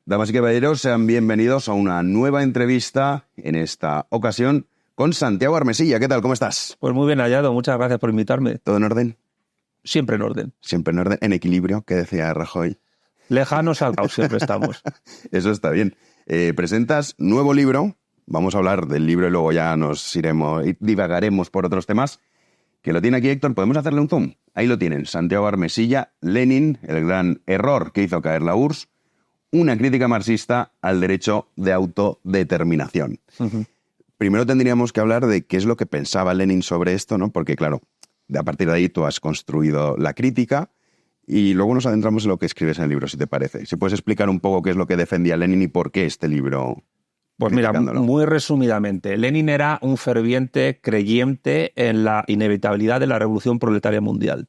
Damas y caballeros, sean bienvenidos a una nueva entrevista, en esta ocasión con Santiago Armesilla. ¿Qué tal? ¿Cómo estás? Pues muy bien hallado, muchas gracias por invitarme. ¿Todo en orden? Siempre en orden. Siempre en orden, en equilibrio, que decía Rajoy. Lejanos al caos siempre estamos. Eso está bien. Presentas nuevo libro, vamos a hablar del libro y luego ya nos iremos y divagaremos por otros temas, que lo tiene aquí Héctor. ¿Podemos hacerle un zoom? Ahí lo tienen, Santiago Armesilla, Lenin, el gran error que hizo caer la URSS, una crítica marxista al derecho de autodeterminación. Uh-huh. Primero tendríamos que hablar de qué es lo que pensaba Lenin sobre esto, ¿no? Porque, claro, a partir de ahí tú has construido la crítica y luego nos adentramos en lo que escribes en el libro, si te parece. Si puedes explicar un poco qué es lo que defendía Lenin y por qué este libro. Pues mira, muy resumidamente, Lenin era un ferviente creyente en la inevitabilidad de la revolución proletaria mundial,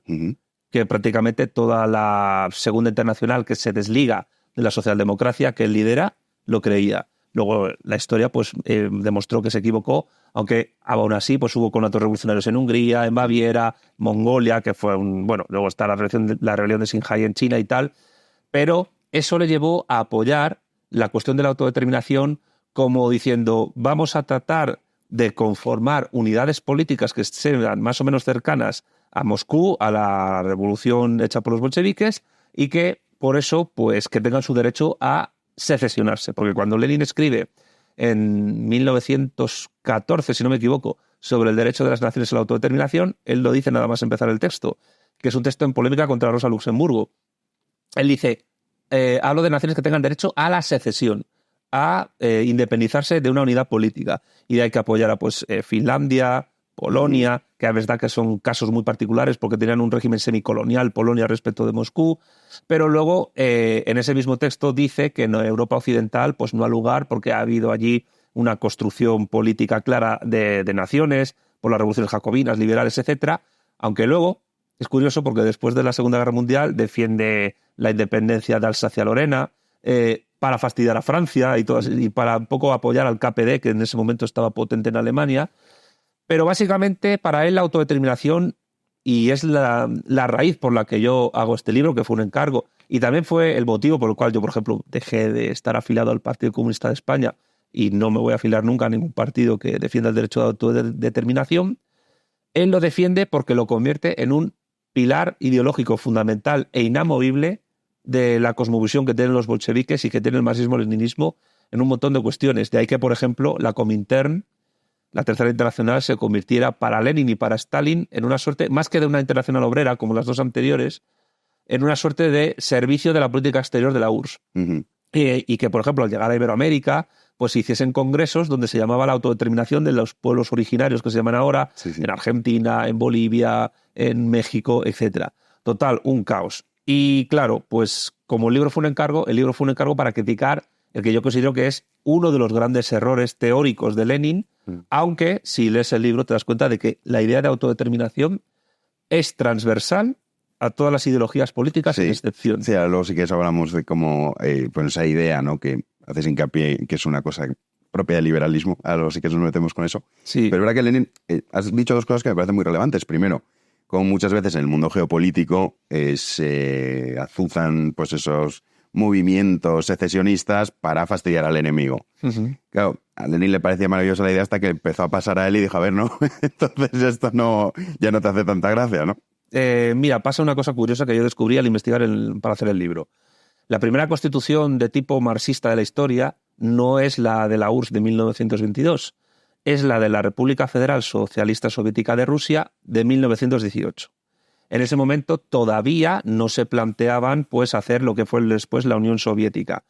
que prácticamente toda la Segunda Internacional que se desliga de la socialdemocracia que él lidera, lo creía. Luego la historia pues demostró que se equivocó, aunque aún así pues hubo contratos revolucionarios en Hungría, en Baviera, Mongolia, que fue luego está la rebelión de Xinhai en China y tal, pero eso le llevó a apoyar la cuestión de la autodeterminación como diciendo, vamos a tratar de conformar unidades políticas que sean más o menos cercanas a Moscú, a la revolución hecha por los bolcheviques, y que por eso pues que tengan su derecho a secesionarse. Porque cuando Lenin escribe en 1914, si no me equivoco, sobre el derecho de las naciones a la autodeterminación, él lo dice nada más empezar el texto, que es un texto en polémica contra Rosa Luxemburgo. Él dice, hablo de naciones que tengan derecho a la secesión, a independizarse de una unidad política. Y hay que apoyar a Finlandia, Polonia, que es verdad que son casos muy particulares porque tenían un régimen semicolonial, Polonia respecto de Moscú, pero luego en ese mismo texto dice que en Europa Occidental pues no ha lugar porque ha habido allí una construcción política clara de naciones, por las revoluciones jacobinas, liberales, etcétera, aunque luego es curioso porque después de la Segunda Guerra Mundial defiende la independencia de Alsacia-Lorena, para fastidiar a Francia y para un poco apoyar al KPD, que en ese momento estaba potente en Alemania. Pero básicamente para él la autodeterminación, y es la raíz por la que yo hago este libro, que fue un encargo, y también fue el motivo por el cual yo, por ejemplo, dejé de estar afiliado al Partido Comunista de España y no me voy a afiliar nunca a ningún partido que defienda el derecho de autodeterminación. Él lo defiende porque lo convierte en un pilar ideológico fundamental e inamovible de la cosmovisión que tienen los bolcheviques y que tiene el marxismo-leninismo en un montón de cuestiones. De ahí que, por ejemplo, la Comintern, la Tercera Internacional, se convirtiera para Lenin y para Stalin en una suerte, más que de una internacional obrera, como las dos anteriores, en una suerte de servicio de la política exterior de la URSS. Uh-huh. Y que, por ejemplo, al llegar a Iberoamérica, pues se hiciesen congresos donde se llamaba la autodeterminación de los pueblos originarios que se llaman ahora, sí. En Argentina, en Bolivia, en México, etc. Total, un caos. Y claro, pues como el libro fue un encargo para criticar el que yo considero que es uno de los grandes errores teóricos de Lenin, aunque si lees el libro te das cuenta de que la idea de autodeterminación es transversal a todas las ideologías políticas, sin excepción. Sí, luego sí que eso hablamos de cómo pues esa idea, ¿no?, que haces hincapié que es una cosa propia del liberalismo, a luego sí que nos metemos con eso. Sí. Pero es verdad que Lenin, has dicho dos cosas que me parecen muy relevantes. Primero, como muchas veces en el mundo geopolítico se azuzan pues esos movimientos secesionistas para fastidiar al enemigo. Uh-huh. Claro, a Lenin le parecía maravillosa la idea hasta que empezó a pasar a él y dijo, a ver, no, entonces esto ya no te hace tanta gracia, ¿no? Mira, pasa una cosa curiosa que yo descubrí al investigar para hacer el libro. La primera constitución de tipo marxista de la historia no es la de la URSS de 1922, es la de la República Federal Socialista Soviética de Rusia de 1918. En ese momento todavía no se planteaban pues hacer lo que fue después la Unión Soviética.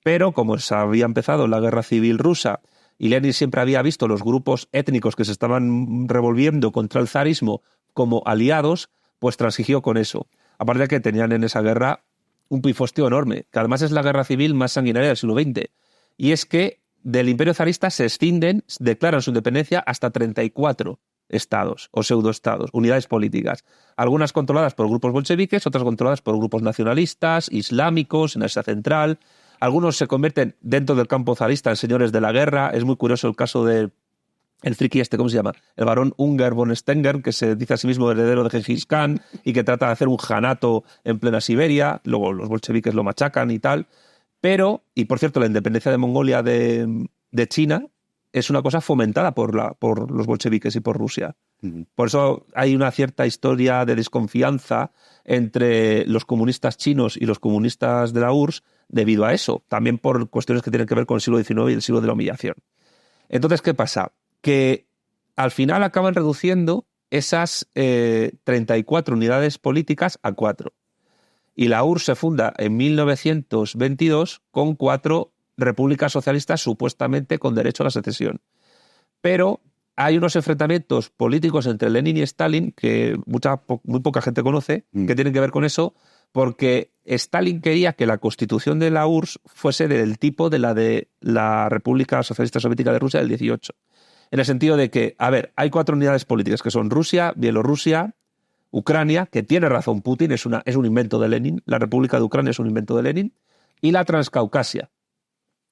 Pero como se había empezado la guerra civil rusa y Lenin siempre había visto los grupos étnicos que se estaban revolviendo contra el zarismo como aliados, pues transigió con eso. Aparte de que tenían en esa guerra un pifostio enorme, que además es la guerra civil más sanguinaria del siglo XX. Y es que del imperio zarista se escinden, declaran su independencia hasta 34 estados o pseudoestados, unidades políticas. Algunas controladas por grupos bolcheviques, otras controladas por grupos nacionalistas, islámicos, en Asia Central. Algunos se convierten dentro del campo zarista en señores de la guerra. Es muy curioso el caso de el friki ¿cómo se llama? El barón Unger von Stenger, que se dice a sí mismo heredero de Gengis Khan y que trata de hacer un janato en plena Siberia. Luego los bolcheviques lo machacan y tal. Pero, y por cierto, la independencia de Mongolia de China es una cosa fomentada por los bolcheviques y por Rusia. Por eso hay una cierta historia de desconfianza entre los comunistas chinos y los comunistas de la URSS debido a eso, también por cuestiones que tienen que ver con el siglo XIX y el siglo de la humillación. Entonces, ¿qué pasa? Que al final acaban reduciendo esas 34 unidades políticas a 4. Y la URSS se funda en 1922 con 4 repúblicas socialistas supuestamente con derecho a la secesión. Pero hay unos enfrentamientos políticos entre Lenin y Stalin que muy poca gente conoce, que tienen que ver con eso, porque Stalin quería que la constitución de la URSS fuese del tipo de la República Socialista Soviética de Rusia del 18. En el sentido de que, a ver, hay 4 unidades políticas que son Rusia, Bielorrusia, Ucrania, que tiene razón Putin, es un invento de Lenin, la República de Ucrania es un invento de Lenin, y la Transcaucasia,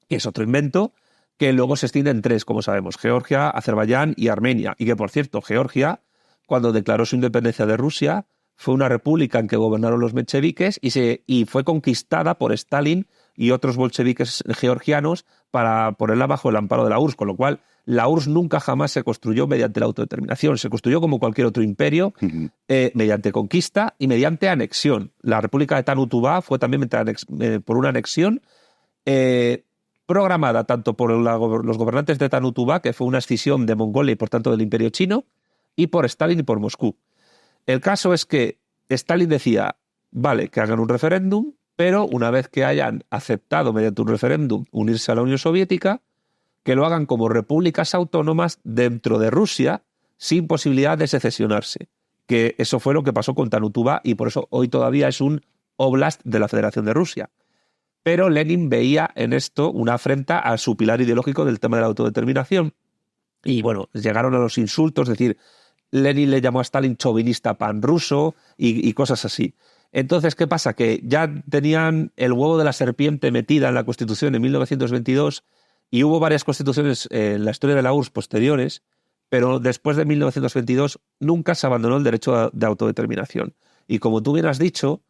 que es otro invento, que luego se extiende en 3, como sabemos, Georgia, Azerbaiyán y Armenia. Y que, por cierto, Georgia, cuando declaró su independencia de Rusia, fue una república en que gobernaron los mencheviques y fue conquistada por Stalin y otros bolcheviques georgianos para ponerla bajo el amparo de la URSS, con lo cual la URSS nunca jamás se construyó mediante la autodeterminación, se construyó como cualquier otro imperio, mediante conquista y mediante anexión. La República de Tanutubá fue también por una anexión programada tanto por los gobernantes de Tanutubá, que fue una escisión de Mongolia y por tanto del Imperio Chino, y por Stalin y por Moscú. El caso es que Stalin decía, vale, que hagan un referéndum, pero una vez que hayan aceptado mediante un referéndum unirse a la Unión Soviética, que lo hagan como repúblicas autónomas dentro de Rusia, sin posibilidad de secesionarse. Que eso fue lo que pasó con Tanutubá y por eso hoy todavía es un oblast de la Federación de Rusia. Pero Lenin veía en esto una afrenta a su pilar ideológico del tema de la autodeterminación. Y bueno, llegaron a los insultos, es decir, Lenin le llamó a Stalin chauvinista panruso y cosas así. Entonces, ¿qué pasa? Que ya tenían el huevo de la serpiente metida en la Constitución en 1922 y hubo varias constituciones en la historia de la URSS posteriores, pero después de 1922 nunca se abandonó el derecho de autodeterminación. Y como tú bien has dicho,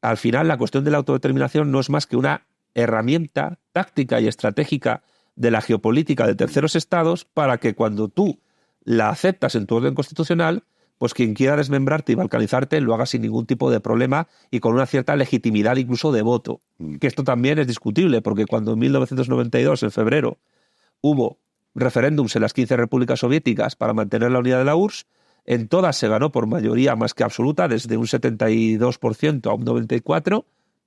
al final la cuestión de la autodeterminación no es más que una herramienta táctica y estratégica de la geopolítica de terceros estados para que cuando tú la aceptas en tu orden constitucional, pues quien quiera desmembrarte y balcanizarte lo haga sin ningún tipo de problema y con una cierta legitimidad incluso de voto. Que esto también es discutible, porque cuando en 1992, en febrero, hubo referéndums en las 15 repúblicas soviéticas para mantener la unidad de la URSS, en todas se ganó por mayoría más que absoluta, desde un 72% a un 94%.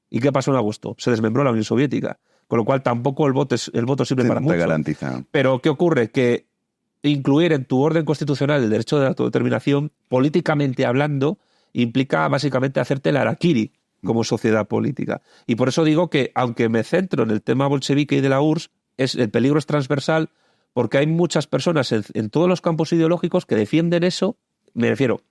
¿Y qué pasó en agosto? Se desmembró la Unión Soviética. Con lo cual tampoco el voto sirve para mucho. Garantiza. Pero ¿qué ocurre? Que incluir en tu orden constitucional el derecho de la autodeterminación, políticamente hablando, implica básicamente hacerte el harakiri como sociedad política. Y por eso digo que, aunque me centro en el tema bolchevique y de la URSS, el peligro es transversal, porque hay muchas personas en todos los campos ideológicos que defienden eso, me refiero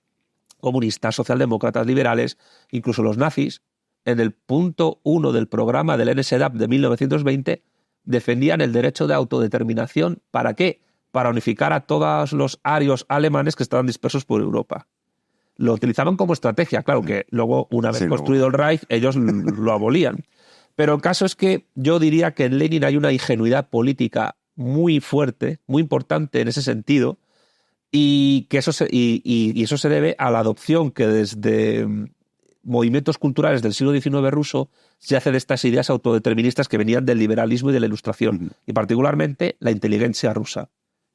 comunistas, socialdemócratas, liberales, incluso los nazis, en el punto 1 del programa del NSDAP de 1920, defendían el derecho de autodeterminación. ¿Para qué? Para unificar a todos los arios alemanes que estaban dispersos por Europa. Lo utilizaban como estrategia, claro que luego, una vez construido el Reich, ellos lo abolían. Pero el caso es que yo diría que en Lenin hay una ingenuidad política muy fuerte, muy importante en ese sentido, y que eso se debe a la adopción que desde movimientos culturales del siglo XIX ruso se hace de estas ideas autodeterministas que venían del liberalismo y de la Ilustración, y particularmente la inteligencia rusa,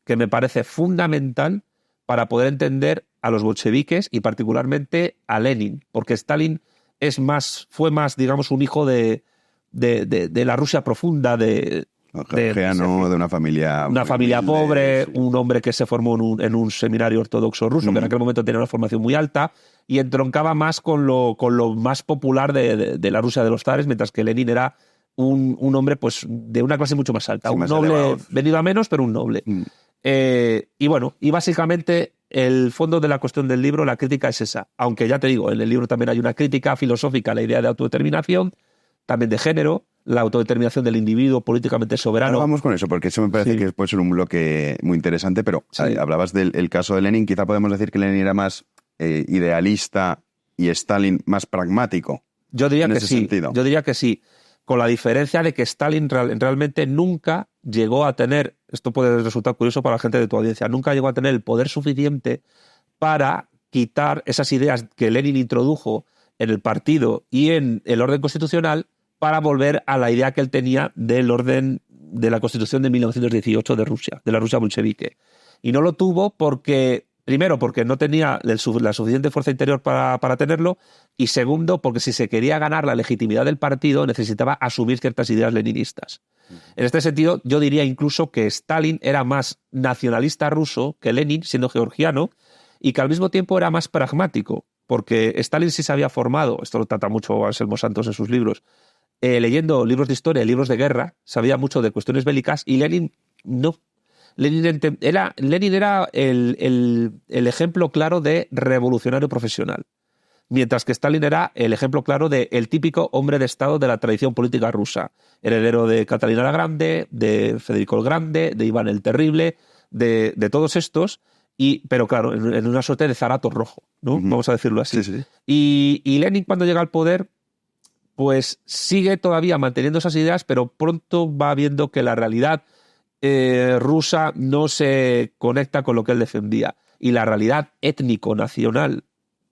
que me parece fundamental para poder entender a los bolcheviques y particularmente a Lenin, porque Stalin fue más, digamos, un hijo de la Rusia profunda, de una familia... Una familia pobre, sí. Un hombre que se formó en un seminario ortodoxo ruso, que en aquel momento tenía una formación muy alta, y entroncaba más con lo más popular de la Rusia de los zares, mientras que Lenin era un hombre pues de una clase mucho más alta, sí, un noble elevado. Venido a menos, pero un noble. Y bueno, y básicamente el fondo de la cuestión del libro, la crítica es esa. Aunque ya te digo, en el libro también hay una crítica filosófica a la idea de autodeterminación, también de género, la autodeterminación del individuo políticamente soberano. Ahora vamos con eso, porque eso me parece que puede ser un bloque muy interesante, pero hablabas del caso de Lenin, quizá podemos decir que Lenin era más idealista y Stalin más pragmático. Yo diría que sí. Yo diría que sí. con la diferencia de que Stalin realmente nunca llegó a tener, esto puede resultar curioso para la gente de tu audiencia, nunca llegó a tener el poder suficiente para quitar esas ideas que Lenin introdujo en el partido y en el orden constitucional para volver a la idea que él tenía del orden de la Constitución de 1918 de Rusia, de la Rusia bolchevique. Y no lo tuvo porque, primero, porque no tenía la suficiente fuerza interior para tenerlo, y segundo, porque si se quería ganar la legitimidad del partido necesitaba asumir ciertas ideas leninistas. En este sentido, yo diría incluso que Stalin era más nacionalista ruso que Lenin, siendo georgiano, y que al mismo tiempo era más pragmático, porque Stalin sí se había formado, esto lo trata mucho Anselmo Santos en sus libros, leyendo libros de historia, libros de guerra, sabía mucho de cuestiones bélicas, y Lenin no. Lenin era el ejemplo claro de revolucionario profesional, mientras que Stalin era el ejemplo claro de el típico hombre de Estado de la tradición política rusa, heredero de Catalina la Grande, de Federico el Grande, de Iván el Terrible, de todos estos, pero claro, en una suerte de zarato rojo, ¿no? Vamos a decirlo así. Sí. Y Lenin, cuando llega al poder, pues sigue todavía manteniendo esas ideas, pero pronto va viendo que la realidad rusa no se conecta con lo que él defendía. Y la realidad étnico-nacional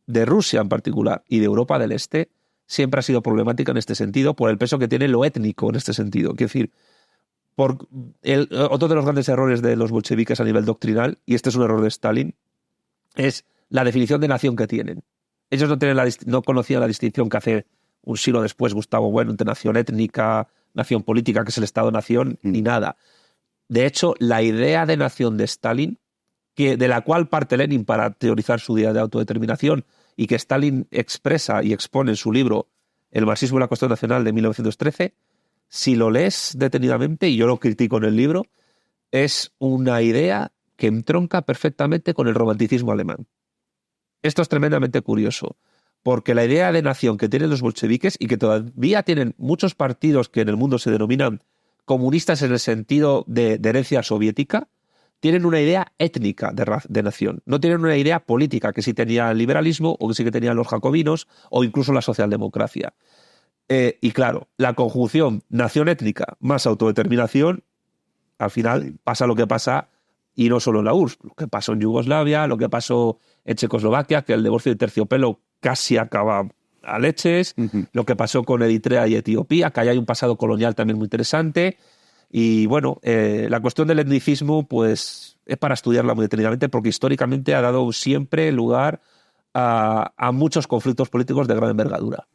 de Rusia en particular y de Europa del Este siempre ha sido problemática en este sentido por el peso que tiene lo étnico en este sentido. Quiero decir, otro de los grandes errores de los bolcheviques a nivel doctrinal, y este es un error de Stalin, es la definición de nación que tienen. Ellos no conocían la distinción que hace un siglo después Gustavo Bueno entre nación étnica, nación política, que es el Estado-nación, ni nada. De hecho, la idea de nación de Stalin, de la cual parte Lenin para teorizar su idea de autodeterminación y que Stalin expresa y expone en su libro El marxismo y la cuestión nacional de 1913, si lo lees detenidamente, y yo lo critico en el libro, es una idea que entronca perfectamente con el romanticismo alemán. Esto es tremendamente curioso, porque la idea de nación que tienen los bolcheviques y que todavía tienen muchos partidos que en el mundo se denominan comunistas en el sentido de herencia soviética, tienen una idea étnica de nación. No tienen una idea política que sí tenía el liberalismo o que sí que tenían los jacobinos o incluso la socialdemocracia. Y claro, la conjunción nación étnica más autodeterminación, al final pasa lo que pasa, y no solo en la URSS, lo que pasó en Yugoslavia, lo que pasó en Checoslovaquia, que el divorcio de terciopelo casi acaba a leches, lo que pasó con Eritrea y Etiopía, que ahí hay un pasado colonial también muy interesante. Y bueno, la cuestión del etnicismo pues es para estudiarla muy detenidamente, porque históricamente ha dado siempre lugar a muchos conflictos políticos de gran envergadura.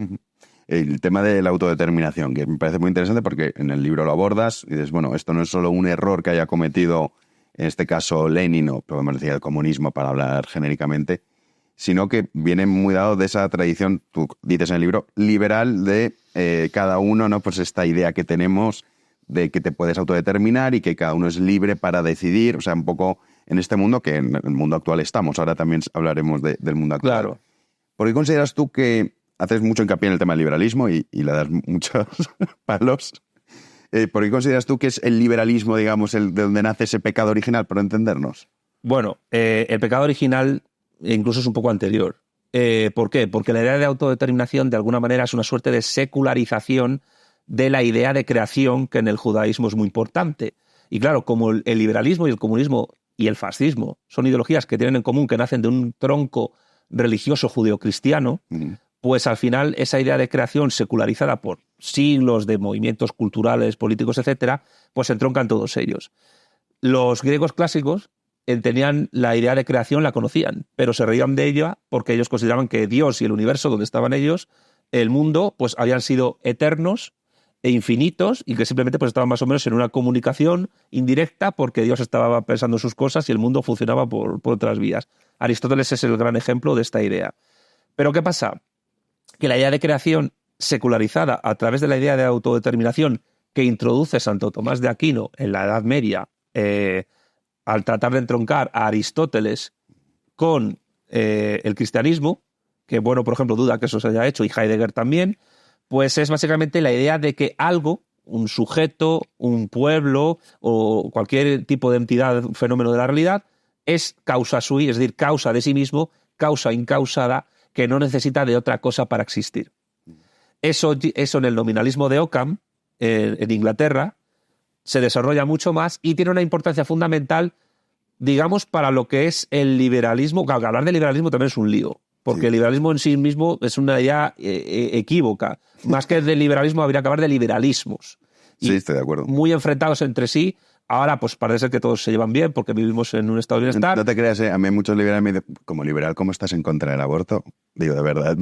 El tema de la autodeterminación, que me parece muy interesante porque en el libro lo abordas y dices, bueno, esto no es solo un error que haya cometido, en este caso Lenin, o podemos decir el comunismo para hablar genéricamente, sino que viene muy dado de esa tradición, tú dices en el libro, liberal de cada uno, ¿no? Pues esta idea que tenemos de que te puedes autodeterminar y que cada uno es libre para decidir, o sea, un poco en este mundo que en el mundo actual estamos. Ahora también hablaremos del mundo actual. Claro. ¿Por qué consideras tú que haces mucho hincapié en el tema del liberalismo y le das muchos palos? ¿Por qué consideras tú que es el liberalismo, digamos, de donde nace ese pecado original, por entendernos? Bueno, el pecado original incluso es un poco anterior. ¿Por qué? Porque la idea de autodeterminación de alguna manera es una suerte de secularización de la idea de creación que en el judaísmo es muy importante. Y claro, como el liberalismo y el comunismo y el fascismo son ideologías que tienen en común, que nacen de un tronco religioso judeocristiano, pues al final esa idea de creación secularizada por siglos de movimientos culturales, políticos, etcétera, pues entroncan todos ellos. Los griegos clásicos tenían la idea de creación, la conocían, pero se reían de ella porque ellos consideraban que Dios y el universo donde estaban ellos, el mundo, pues habían sido eternos e infinitos y que simplemente pues estaban más o menos en una comunicación indirecta porque Dios estaba pensando sus cosas y el mundo funcionaba por otras vías. Aristóteles es el gran ejemplo de esta idea. Pero ¿qué pasa? Que la idea de creación secularizada a través de la idea de autodeterminación que introduce Santo Tomás de Aquino en la Edad Media, al tratar de entroncar a Aristóteles con el cristianismo, que bueno, por ejemplo, duda que eso se haya hecho, y Heidegger también, pues es básicamente la idea de que algo, un sujeto, un pueblo o cualquier tipo de entidad, un fenómeno de la realidad, es causa sui, es decir, causa de sí mismo, causa incausada, que no necesita de otra cosa para existir. Eso en el nominalismo de Occam en Inglaterra, se desarrolla mucho más y tiene una importancia fundamental, digamos, para lo que es el liberalismo. Claro, que hablar de liberalismo también es un lío, porque el liberalismo en sí mismo es una idea equívoca. Más que de liberalismo, habría que hablar de liberalismos. Sí, estoy de acuerdo. Muy enfrentados entre sí. Ahora, pues parece ser que todos se llevan bien porque vivimos en un estado de bienestar. No te creas, a mí muchos liberales me dicen, como liberal, ¿cómo estás en contra del aborto? Digo, de verdad,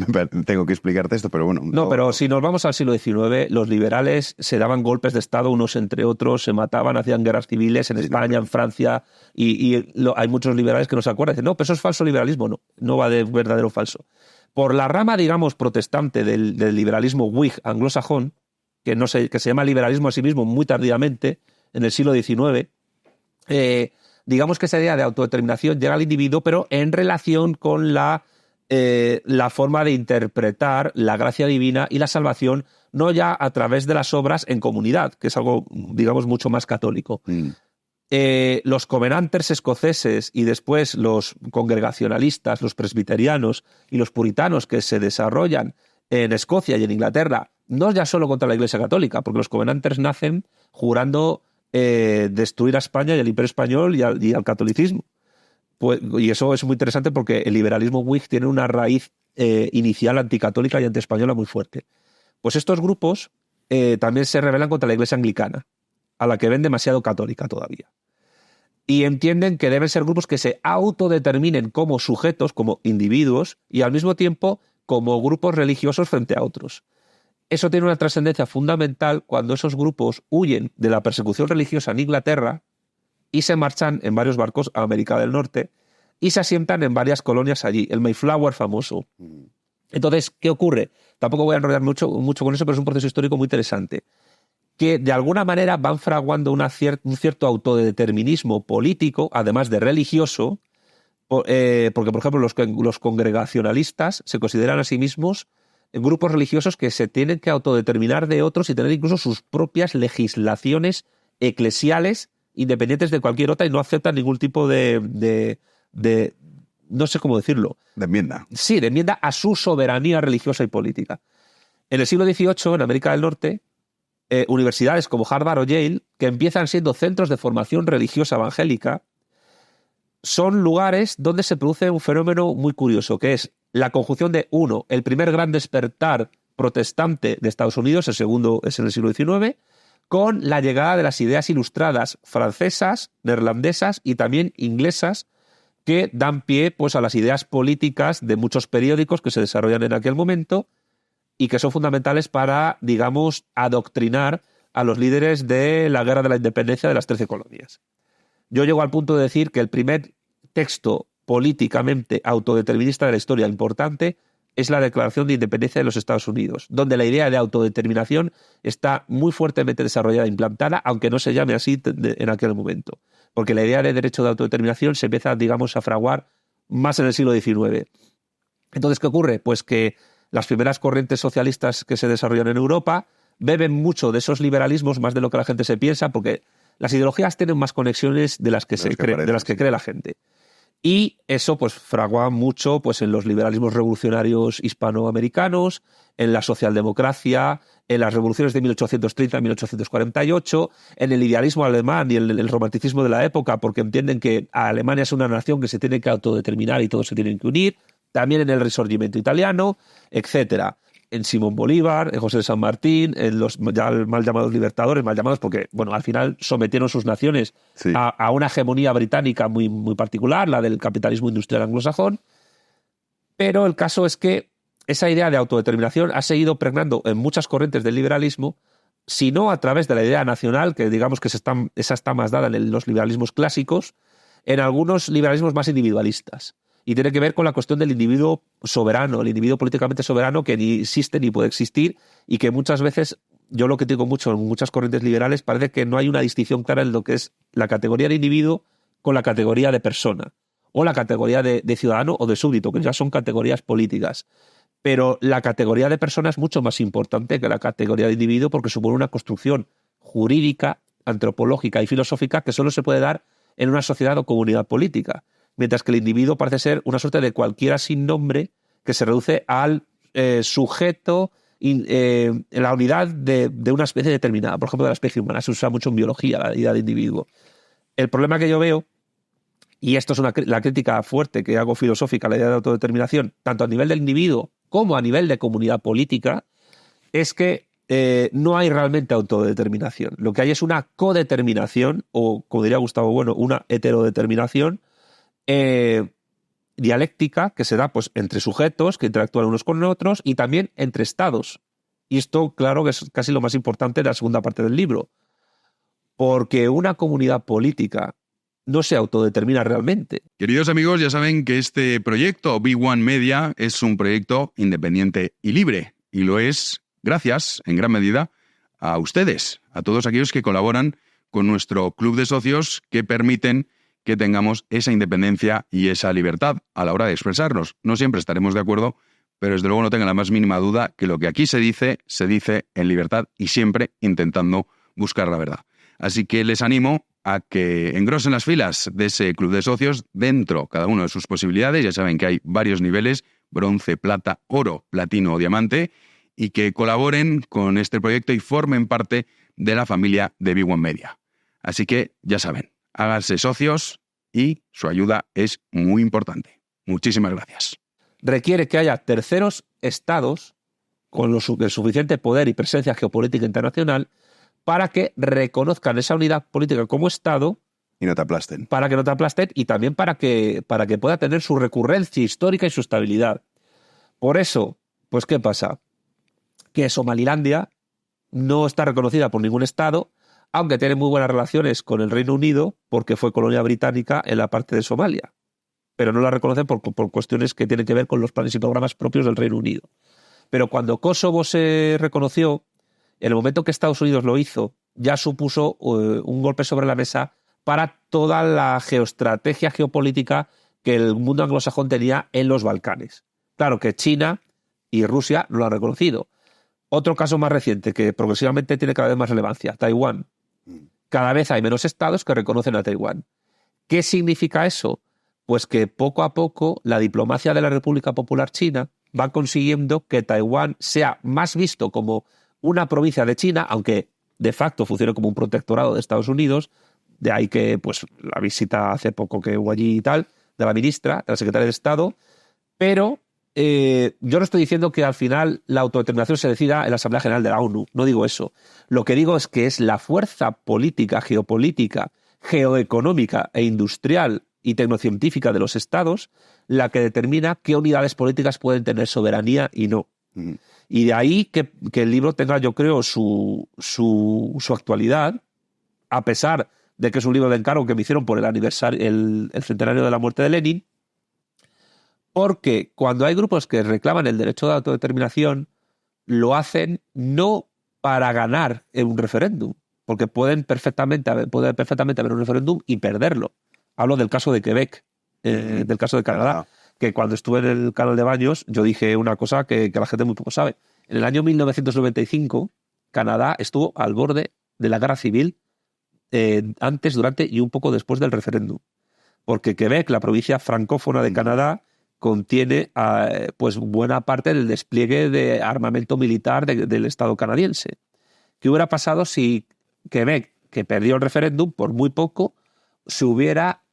tengo que explicarte esto, pero bueno. No, pero si nos vamos al siglo XIX, los liberales se daban golpes de Estado unos entre otros, se mataban, hacían guerras civiles en España, en Francia, hay muchos liberales que no se acuerdan. Dicen, no, pero eso es falso liberalismo. No va de verdadero o falso. Por la rama, digamos, protestante del liberalismo Whig anglosajón, que se llama liberalismo a sí mismo muy tardíamente, en el siglo XIX, digamos que esa idea de autodeterminación llega al individuo, pero en relación con la forma de interpretar la gracia divina y la salvación, no ya a través de las obras en comunidad, que es algo, digamos, mucho más católico. Los covenanters escoceses y después los congregacionalistas, los presbiterianos y los puritanos que se desarrollan en Escocia y en Inglaterra, no ya solo contra la Iglesia Católica, porque los covenanters nacen jurando destruir a España y al Imperio Español y al catolicismo. Pues, y eso es muy interesante porque el liberalismo Whig tiene una raíz inicial anticatólica y antiespañola muy fuerte. Pues estos grupos también se rebelan contra la Iglesia anglicana, a la que ven demasiado católica todavía. Y entienden que deben ser grupos que se autodeterminen como sujetos, como individuos, y al mismo tiempo como grupos religiosos frente a otros. Eso tiene una trascendencia fundamental cuando esos grupos huyen de la persecución religiosa en Inglaterra y se marchan en varios barcos a América del Norte y se asientan en varias colonias allí, el Mayflower famoso. Entonces, ¿qué ocurre? Tampoco voy a enrollar mucho con eso, pero es un proceso histórico muy interesante, que de alguna manera van fraguando un cierto autodeterminismo político, además de religioso, porque, por ejemplo, los congregacionalistas se consideran a sí mismos grupos religiosos que se tienen que autodeterminar de otros y tener incluso sus propias legislaciones eclesiales independientes de cualquier otra y no aceptan ningún tipo de no sé cómo decirlo. De enmienda. Sí, de enmienda a su soberanía religiosa y política. En el siglo XVIII, en América del Norte, universidades como Harvard o Yale, que empiezan siendo centros de formación religiosa evangélica, son lugares donde se produce un fenómeno muy curioso, que es la conjunción de, uno, el primer gran despertar protestante de Estados Unidos, el segundo es en el siglo XIX, con la llegada de las ideas ilustradas francesas, neerlandesas y también inglesas, que dan pie pues, a las ideas políticas de muchos periódicos que se desarrollan en aquel momento y que son fundamentales para, digamos, adoctrinar a los líderes de la Guerra de la Independencia de las 13 colonias. Yo llego al punto de decir que el primer texto políticamente autodeterminista de la historia importante es la Declaración de Independencia de los Estados Unidos, donde la idea de autodeterminación está muy fuertemente desarrollada e implantada, aunque no se llame así en aquel momento. Porque la idea de derecho de autodeterminación se empieza, digamos, a fraguar más en el siglo XIX. Entonces, ¿qué ocurre? Pues que las primeras corrientes socialistas que se desarrollan en Europa beben mucho de esos liberalismos, más de lo que la gente se piensa, porque las ideologías tienen más conexiones de las que cree la gente. Y eso pues fragua mucho pues, en los liberalismos revolucionarios hispanoamericanos, en la socialdemocracia, en las revoluciones de 1830 y 1848, en el idealismo alemán y el romanticismo de la época, porque entienden que Alemania es una nación que se tiene que autodeterminar y todos se tienen que unir, también en el Risorgimento italiano, etcétera. En Simón Bolívar, en José de San Martín, en los ya mal llamados libertadores, mal llamados porque, bueno, al final sometieron sus naciones a una hegemonía británica muy, muy particular, la del capitalismo industrial anglosajón. Pero el caso es que esa idea de autodeterminación ha seguido pregnando en muchas corrientes del liberalismo, si no a través de la idea nacional, que digamos que esa está más dada en los liberalismos clásicos, en algunos liberalismos más individualistas. Y tiene que ver con la cuestión del individuo soberano, el individuo políticamente soberano que ni existe ni puede existir y que muchas veces, yo lo que digo mucho en muchas corrientes liberales, parece que no hay una distinción clara en lo que es la categoría de individuo con la categoría de persona o la categoría de ciudadano o de súbdito, que ya son categorías políticas. Pero la categoría de persona es mucho más importante que la categoría de individuo porque supone una construcción jurídica, antropológica y filosófica que solo se puede dar en una sociedad o comunidad política. Mientras que el individuo parece ser una suerte de cualquiera sin nombre que se reduce al sujeto la unidad de una especie determinada, por ejemplo, de la especie humana. Se usa mucho en biología, la idea de individuo. El problema que yo veo, y esto es la crítica fuerte que hago filosófica a la idea de autodeterminación, tanto a nivel del individuo como a nivel de comunidad política, es que no hay realmente autodeterminación. Lo que hay es una codeterminación, o como diría Gustavo Bueno, una heterodeterminación dialéctica que se da pues, entre sujetos que interactúan unos con otros y también entre estados. Y esto, claro, que es casi lo más importante de la segunda parte del libro. Porque una comunidad política no se autodetermina realmente. Queridos amigos, ya saben que este proyecto Big One Media es un proyecto independiente y libre. Y lo es gracias, en gran medida, a ustedes, a todos aquellos que colaboran con nuestro club de socios que permiten que tengamos esa independencia y esa libertad a la hora de expresarnos. No siempre estaremos de acuerdo, pero desde luego no tengan la más mínima duda que lo que aquí se dice en libertad y siempre intentando buscar la verdad. Así que les animo a que engrosen las filas de ese club de socios dentro cada uno de sus posibilidades. Ya saben que hay varios niveles, bronce, plata, oro, platino o diamante, y que colaboren con este proyecto y formen parte de la familia de Big One Media. Así que, ya saben, háganse socios y su ayuda es muy importante. Muchísimas gracias. Requiere que haya terceros estados con el suficiente poder y presencia geopolítica internacional para que reconozcan esa unidad política como Estado. Y no te aplasten. Para que no te aplasten y también para que pueda tener su recurrencia histórica y su estabilidad. Por eso, pues ¿qué pasa? Que Somalilandia no está reconocida por ningún Estado, aunque tiene muy buenas relaciones con el Reino Unido porque fue colonia británica en la parte de Somalia. Pero no la reconocen por cuestiones que tienen que ver con los planes y programas propios del Reino Unido. Pero cuando Kosovo se reconoció, en el momento que Estados Unidos lo hizo, ya supuso un golpe sobre la mesa para toda la geoestrategia geopolítica que el mundo anglosajón tenía en los Balcanes. Claro que China y Rusia no lo han reconocido. Otro caso más reciente que progresivamente tiene cada vez más relevancia, Taiwán. Cada vez hay menos estados que reconocen a Taiwán. ¿Qué significa eso? Pues que poco a poco la diplomacia de la República Popular China va consiguiendo que Taiwán sea más visto como una provincia de China, aunque de facto funcione como un protectorado de Estados Unidos. De ahí que pues, la visita hace poco que hubo allí y tal, de la ministra, de la secretaria de Estado. Pero yo no estoy diciendo que al final la autodeterminación se decida en la Asamblea General de la ONU. No digo eso. Lo que digo es que es la fuerza política, geopolítica, geoeconómica e industrial y tecnocientífica de los estados la que determina qué unidades políticas pueden tener soberanía y no. Uh-huh. Y de ahí que el libro tenga, yo creo, su actualidad, a pesar de que es un libro de encargo que me hicieron por el aniversario, el centenario de la muerte de Lenin, porque cuando hay grupos que reclaman el derecho de autodeterminación, lo hacen no para ganar en un referéndum, porque puede perfectamente haber un referéndum y perderlo. Hablo del caso de Quebec, del caso de Canadá, que cuando estuve en el canal de Baños yo dije una cosa que la gente muy poco sabe. En el año 1995, Canadá estuvo al borde de la guerra civil antes, durante y un poco después del referéndum. Porque Quebec, la provincia francófona de Canadá, contiene pues buena parte del despliegue de armamento militar del Estado canadiense. ¿Qué hubiera pasado si Quebec, que perdió el referéndum por muy poco, se hubiera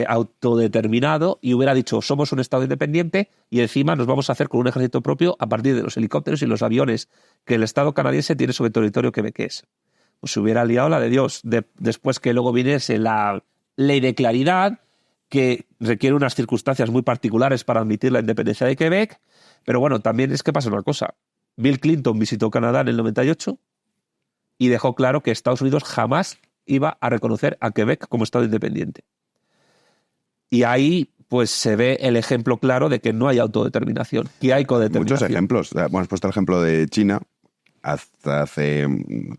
autodeterminado y hubiera dicho somos un Estado independiente y encima nos vamos a hacer con un ejército propio a partir de los helicópteros y los aviones que el Estado canadiense tiene sobre el territorio quebequés? Pues se hubiera liado la de Dios. Después que luego viniese la ley de claridad, que requiere unas circunstancias muy particulares para admitir la independencia de Quebec. Pero bueno, también es que pasa una cosa. Bill Clinton visitó Canadá en el 98 y dejó claro que Estados Unidos jamás iba a reconocer a Quebec como Estado independiente. Y ahí pues se ve el ejemplo claro de que no hay autodeterminación, que hay codeterminación. Muchos ejemplos. Hemos puesto el ejemplo de China. Hasta hace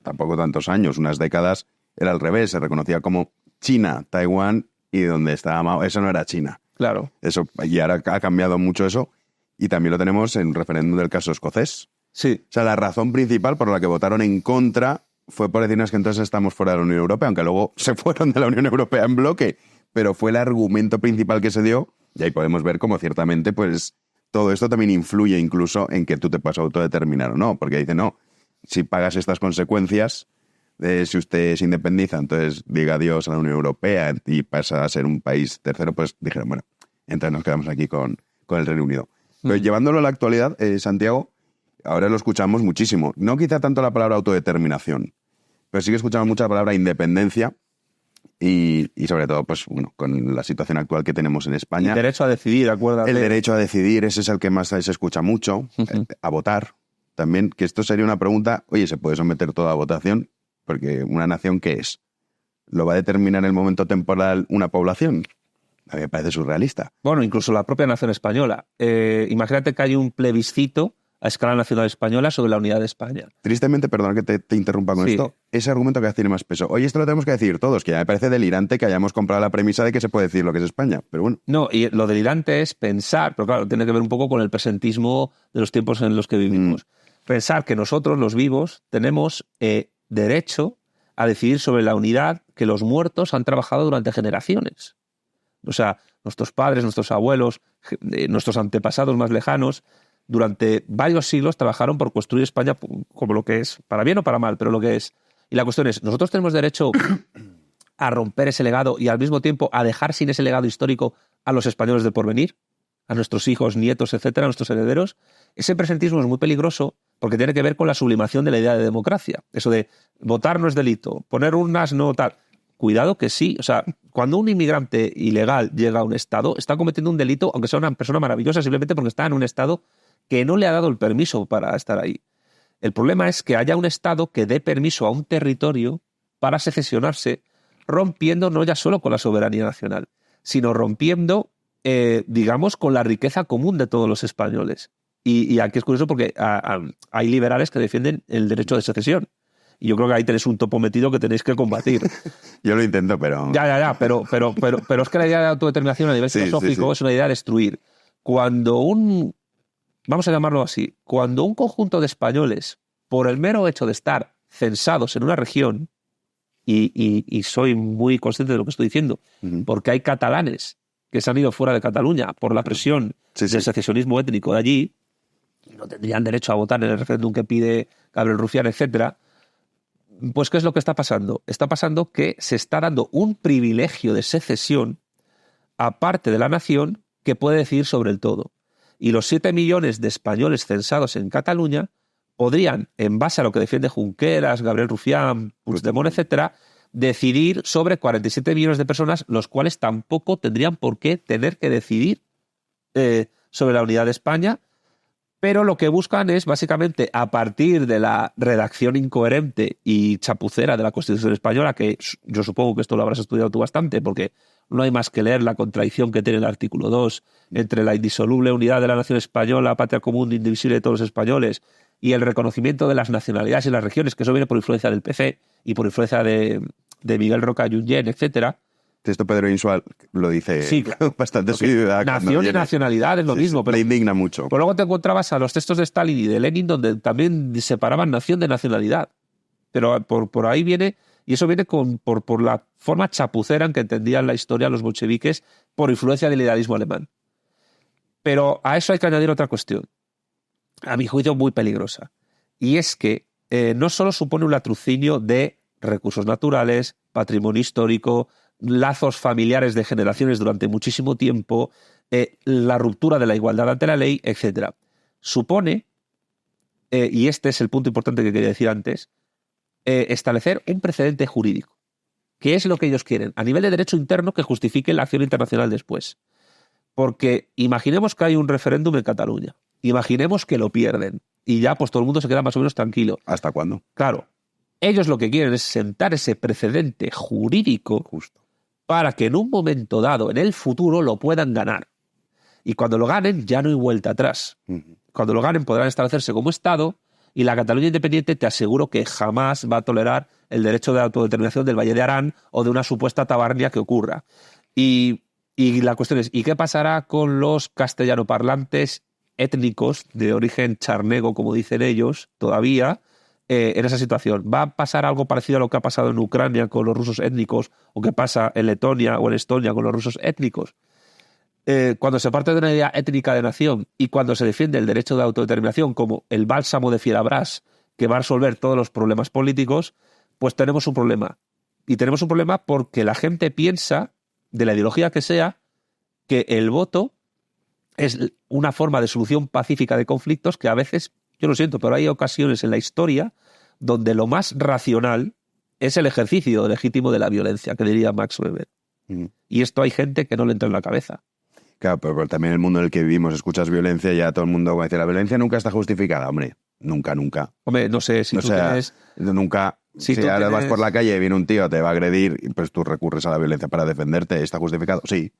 tampoco tantos años, unas décadas, era al revés. Se reconocía como China, Taiwán y donde estaba Mao. Eso no era China. Claro. Eso, y ahora ha cambiado mucho eso. Y también lo tenemos en el referéndum del caso escocés. Sí. O sea, la razón principal por la que votaron en contra fue por decirnos que entonces estamos fuera de la Unión Europea, aunque luego se fueron de la Unión Europea en bloque. Pero fue el argumento principal que se dio, y ahí podemos ver cómo ciertamente pues todo esto también influye incluso en que tú te puedas autodeterminar o no, porque dice, no, si pagas estas consecuencias, si usted se independiza, entonces diga adiós a la Unión Europea y pasa a ser un país tercero, pues dijeron, bueno, entonces nos quedamos aquí con el Reino Unido. Pero llevándolo a la actualidad, Santiago, ahora lo escuchamos muchísimo. No quizá tanto la palabra autodeterminación, pero sí que escuchamos mucho la palabra independencia y sobre todo, pues bueno, con la situación actual que tenemos en España. El derecho a decidir, acuérdate. El derecho a decidir, ese es el que más se escucha mucho. A votar también, que esto sería una pregunta, oye, ¿se puede someter todo a votación? Porque una nación, ¿qué es? ¿Lo va a determinar en el momento temporal una población? A mí me parece surrealista. Bueno, incluso la propia nación española. Imagínate que hay un plebiscito a escala nacional española sobre la unidad de España. Tristemente, perdona que te interrumpa con esto, ese argumento cada vez tiene más peso. Oye, esto lo tenemos que decir todos, que ya me parece delirante que hayamos comprado la premisa de que se puede decir lo que es España, pero bueno. No, y lo delirante es pensar, pero claro, tiene que ver un poco con el presentismo de los tiempos en los que vivimos. Pensar que nosotros, los vivos, tenemos derecho a decidir sobre la unidad que los muertos han trabajado durante generaciones. O sea, nuestros padres, nuestros abuelos, nuestros antepasados más lejanos, durante varios siglos trabajaron por construir España como lo que es, para bien o para mal, pero lo que es. Y la cuestión es, ¿nosotros tenemos derecho a romper ese legado y al mismo tiempo a dejar sin ese legado histórico a los españoles del porvenir? A nuestros hijos, nietos, etcétera, a nuestros herederos. Ese presentismo es muy peligroso porque tiene que ver con la sublimación de la idea de democracia. Eso de votar no es delito, poner urnas no tal. Cuidado que sí. O sea, cuando un inmigrante ilegal llega a un estado, está cometiendo un delito, aunque sea una persona maravillosa, simplemente porque está en un estado que no le ha dado el permiso para estar ahí. El problema es que haya un estado que dé permiso a un territorio para secesionarse, rompiendo no ya solo con la soberanía nacional, sino rompiendo, digamos, con la riqueza común de todos los españoles. Y aquí es curioso porque hay liberales que defienden el derecho de secesión. Y yo creo que ahí tenéis un topo metido que tenéis que combatir. Yo lo intento, pero... Ya, pero es que la idea de autodeterminación a nivel filosófico es una idea de destruir. Cuando vamos a llamarlo así, cuando un conjunto de españoles, por el mero hecho de estar censados en una región, y soy muy consciente de lo que estoy diciendo, porque hay catalanes que se han ido fuera de Cataluña por la presión del secesionismo étnico de allí, y no tendrían derecho a votar en el referéndum que pide Gabriel Rufián, etcétera. Pues, ¿qué es lo que está pasando? Está pasando que se está dando un privilegio de secesión a parte de la nación que puede decidir sobre el todo. Y los 7 millones de españoles censados en Cataluña podrían, en base a lo que defiende Junqueras, Gabriel Rufián, Puigdemont, etcétera, decidir sobre 47 millones de personas, los cuales tampoco tendrían por qué tener que decidir sobre la unidad de España. Pero lo que buscan es, básicamente, a partir de la redacción incoherente y chapucera de la Constitución española, que yo supongo que esto lo habrás estudiado tú bastante, porque no hay más que leer la contradicción que tiene el artículo 2 entre la indisoluble unidad de la nación española, patria común indivisible de todos los españoles, y el reconocimiento de las nacionalidades y las regiones, que eso viene por influencia del PC y por influencia de Miguel Roca Junyent, etcétera. Esto Pedro Insual lo dice bastante seguido. Nación y nacionalidad es lo mismo. Pero le indigna mucho. Pero luego te encontrabas a los textos de Stalin y de Lenin donde también separaban nación de nacionalidad. Pero por ahí viene, y eso viene por la forma chapucera en que entendían la historia los bolcheviques por influencia del idealismo alemán. Pero a eso hay que añadir otra cuestión, a mi juicio muy peligrosa. Y es que no solo supone un latrocinio de recursos naturales, patrimonio histórico, lazos familiares de generaciones durante muchísimo tiempo, la ruptura de la igualdad ante la ley, etc. Supone, y este es el punto importante que quería decir antes, establecer un precedente jurídico. ¿Qué es lo que ellos quieren? A nivel de derecho interno que justifique la acción internacional después. Porque imaginemos que hay un referéndum en Cataluña, imaginemos que lo pierden, y ya pues todo el mundo se queda más o menos tranquilo. ¿Hasta cuándo? Claro. Ellos lo que quieren es sentar ese precedente jurídico para que en un momento dado, en el futuro, lo puedan ganar. Y cuando lo ganen, ya no hay vuelta atrás. Cuando lo ganen, podrán establecerse como Estado, y la Cataluña independiente te aseguro que jamás va a tolerar el derecho de autodeterminación del Valle de Arán o de una supuesta tabarnia que ocurra. Y la cuestión es, ¿y qué pasará con los castellanoparlantes étnicos de origen charnego, como dicen ellos, todavía, en esa situación? ¿Va a pasar algo parecido a lo que ha pasado en Ucrania con los rusos étnicos o que pasa en Letonia o en Estonia con los rusos étnicos? cuando se parte de una idea étnica de nación y cuando se defiende el derecho de autodeterminación como el bálsamo de Fierabras que va a resolver todos los problemas políticos, pues tenemos un problema. Y tenemos un problema porque la gente piensa, de la ideología que sea, que el voto es una forma de solución pacífica de conflictos que a veces, yo lo siento, pero hay ocasiones en la historia donde lo más racional es el ejercicio legítimo de la violencia, que diría Max Weber. Y esto hay gente que no le entra en la cabeza. Claro, pero también en el mundo en el que vivimos escuchas violencia y ya todo el mundo va a decir, la violencia nunca está justificada, hombre. Nunca. Hombre, no sé, si tú tienes... Nunca. Si ahora vas por la calle y viene un tío, te va a agredir, pues tú recurres a la violencia para defenderte, ¿está justificado? Sí.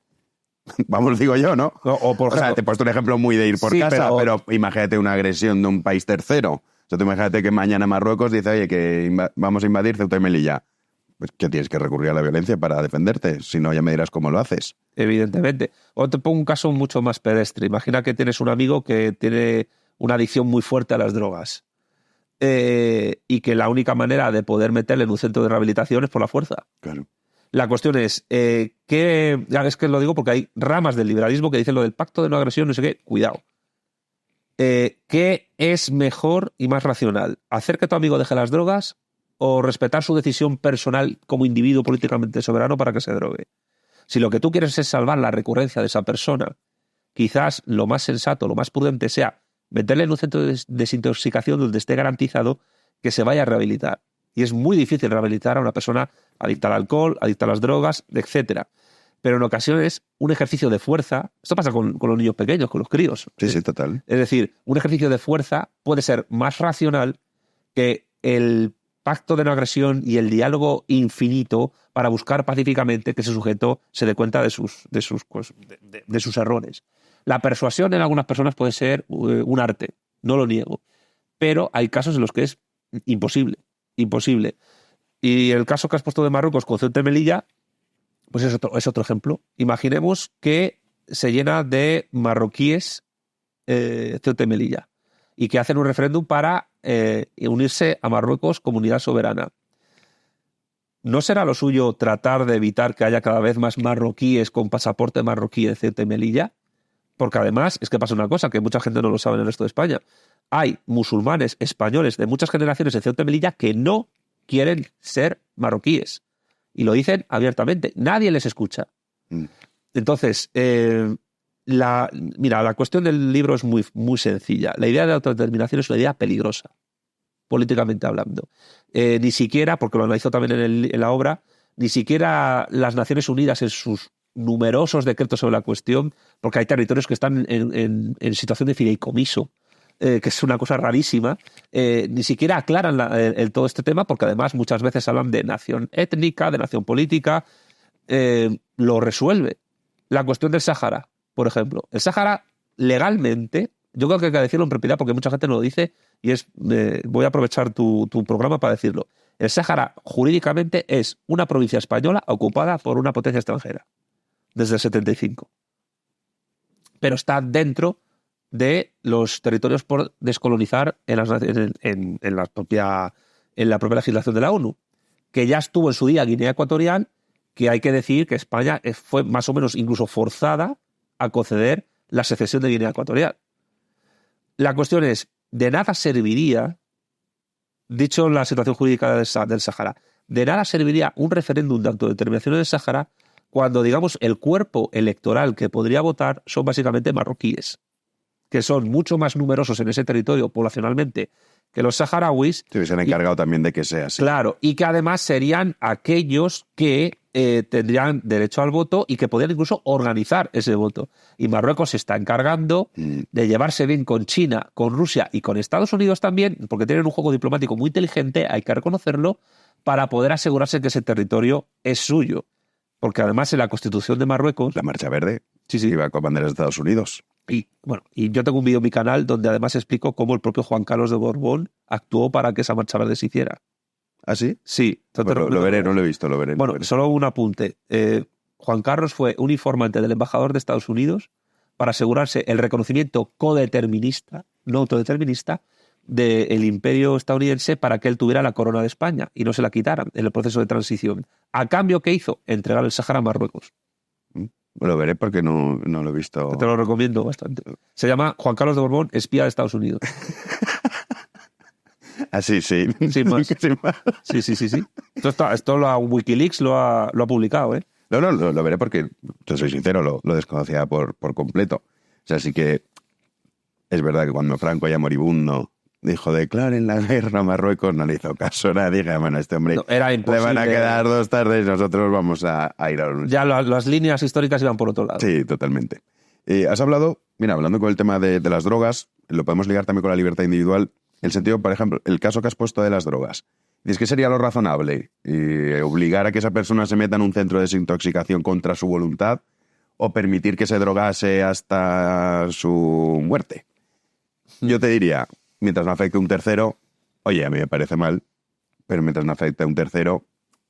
Vamos, digo yo, ¿no? O sea, te he puesto un ejemplo muy de ir por casa, pero imagínate una agresión de un país tercero. O sea, tú imagínate que mañana Marruecos dice, oye, que vamos a invadir Ceuta y Melilla. Pues que tienes que recurrir a la violencia para defenderte. Si no, ya me dirás cómo lo haces. Evidentemente. O te pongo un caso mucho más pedestre. Imagina que tienes un amigo que tiene una adicción muy fuerte a las drogas. Y que la única manera de poder meterle en un centro de rehabilitación es por la fuerza. Claro. La cuestión es, es que lo digo porque hay ramas del liberalismo que dicen lo del pacto de no agresión, no sé qué, cuidado. ¿Qué es mejor y más racional? ¿Hacer que tu amigo deje las drogas o respetar su decisión personal como individuo políticamente soberano para que se drogue? Si lo que tú quieres es salvar la recurrencia de esa persona, quizás lo más sensato, lo más prudente sea meterle en un centro de desintoxicación donde esté garantizado que se vaya a rehabilitar. Y es muy difícil rehabilitar a una persona adicta al alcohol, adicta a las drogas, etc. Pero en ocasiones un ejercicio de fuerza, esto pasa con los niños pequeños, con los críos. Sí, total. Es decir, un ejercicio de fuerza puede ser más racional que el pacto de no agresión y el diálogo infinito para buscar pacíficamente que ese sujeto se dé cuenta de sus errores. La persuasión en algunas personas puede ser un arte, no lo niego, pero hay casos en los que es imposible. Y el caso que has puesto de Marruecos con Ceuta y Melilla, pues es otro ejemplo. Imaginemos que se llena de marroquíes Ceuta y Melilla y que hacen un referéndum para unirse a Marruecos como unidad soberana. ¿No será lo suyo tratar de evitar que haya cada vez más marroquíes con pasaporte marroquí en Ceuta y Melilla? Porque además es que pasa una cosa que mucha gente no lo sabe en el resto de España. Hay musulmanes españoles de muchas generaciones en Ceuta y Melilla que no quieren ser marroquíes. Y lo dicen abiertamente. Nadie les escucha. Entonces, la cuestión del libro es muy, muy sencilla. La idea de autodeterminación es una idea peligrosa, políticamente hablando. Ni siquiera, porque lo analizó también en la obra, ni siquiera las Naciones Unidas en sus numerosos decretos sobre la cuestión, porque hay territorios que están en situación de fideicomiso, que es una cosa rarísima, ni siquiera aclaran todo este tema, porque además muchas veces hablan de nación étnica, de nación política, lo resuelve. La cuestión del Sáhara, por ejemplo. El Sáhara, legalmente, yo creo que hay que decirlo en propiedad porque mucha gente no lo dice, y voy a aprovechar tu programa para decirlo. El Sáhara, jurídicamente, es una provincia española ocupada por una potencia extranjera, desde el 75. Pero está dentro de los territorios por descolonizar en la propia legislación de la ONU, que ya estuvo en su día Guinea Ecuatorial, que hay que decir que España fue más o menos incluso forzada a conceder la secesión de Guinea Ecuatorial. La cuestión es, de nada serviría, dicho la situación jurídica del Sáhara, de nada serviría un referéndum de autodeterminación del Sáhara cuando, digamos, el cuerpo electoral que podría votar son básicamente marroquíes, que son mucho más numerosos en ese territorio poblacionalmente que los saharauis. Sí, se han encargado también de que sea así. Claro, y que además serían aquellos que tendrían derecho al voto y que podrían incluso organizar ese voto. Y Marruecos se está encargando de llevarse bien con China, con Rusia y con Estados Unidos también, porque tienen un juego diplomático muy inteligente, hay que reconocerlo, para poder asegurarse que ese territorio es suyo. Porque además en la Constitución de Marruecos... La Marcha Verde sí. Iba con banderas de Estados Unidos. Y yo tengo un vídeo en mi canal donde además explico cómo el propio Juan Carlos de Borbón actuó para que esa Marcha Verde se hiciera. ¿Ah, sí? Sí. Bueno, lo veré, no lo he visto, lo veré. Bueno, solo un apunte. Juan Carlos fue un informante del embajador de Estados Unidos para asegurarse el reconocimiento codeterminista, no autodeterminista, del imperio estadounidense para que él tuviera la corona de España y no se la quitaran en el proceso de transición. ¿A cambio qué hizo? Entregar el Sáhara a Marruecos. Lo veré porque no lo he visto. Te lo recomiendo bastante. Se llama Juan Carlos de Borbón, espía de Estados Unidos. Sí. Sin más. Sí. Esto la Wikileaks lo ha publicado, ¿eh? No, lo veré porque, te soy sincero, lo desconocía por completo. O sea, sí que es verdad que cuando Franco, ya moribundo, dijo declaren la guerra a Marruecos, no le hizo caso a nadie. Dije, bueno, este hombre era imposible. Le van a quedar 2 tardes y nosotros vamos a ir a los... Ya las líneas históricas iban por otro lado. Sí, totalmente. Has hablado, hablando con el tema de las drogas, lo podemos ligar también con la libertad individual. El sentido, por ejemplo, el caso que has puesto de las drogas. Dices que sería lo razonable obligar a que esa persona se meta en un centro de desintoxicación contra su voluntad o permitir que se drogase hasta su muerte. Yo te diría, mientras no afecte a un tercero, oye, a mí me parece mal, pero mientras no afecte a un tercero,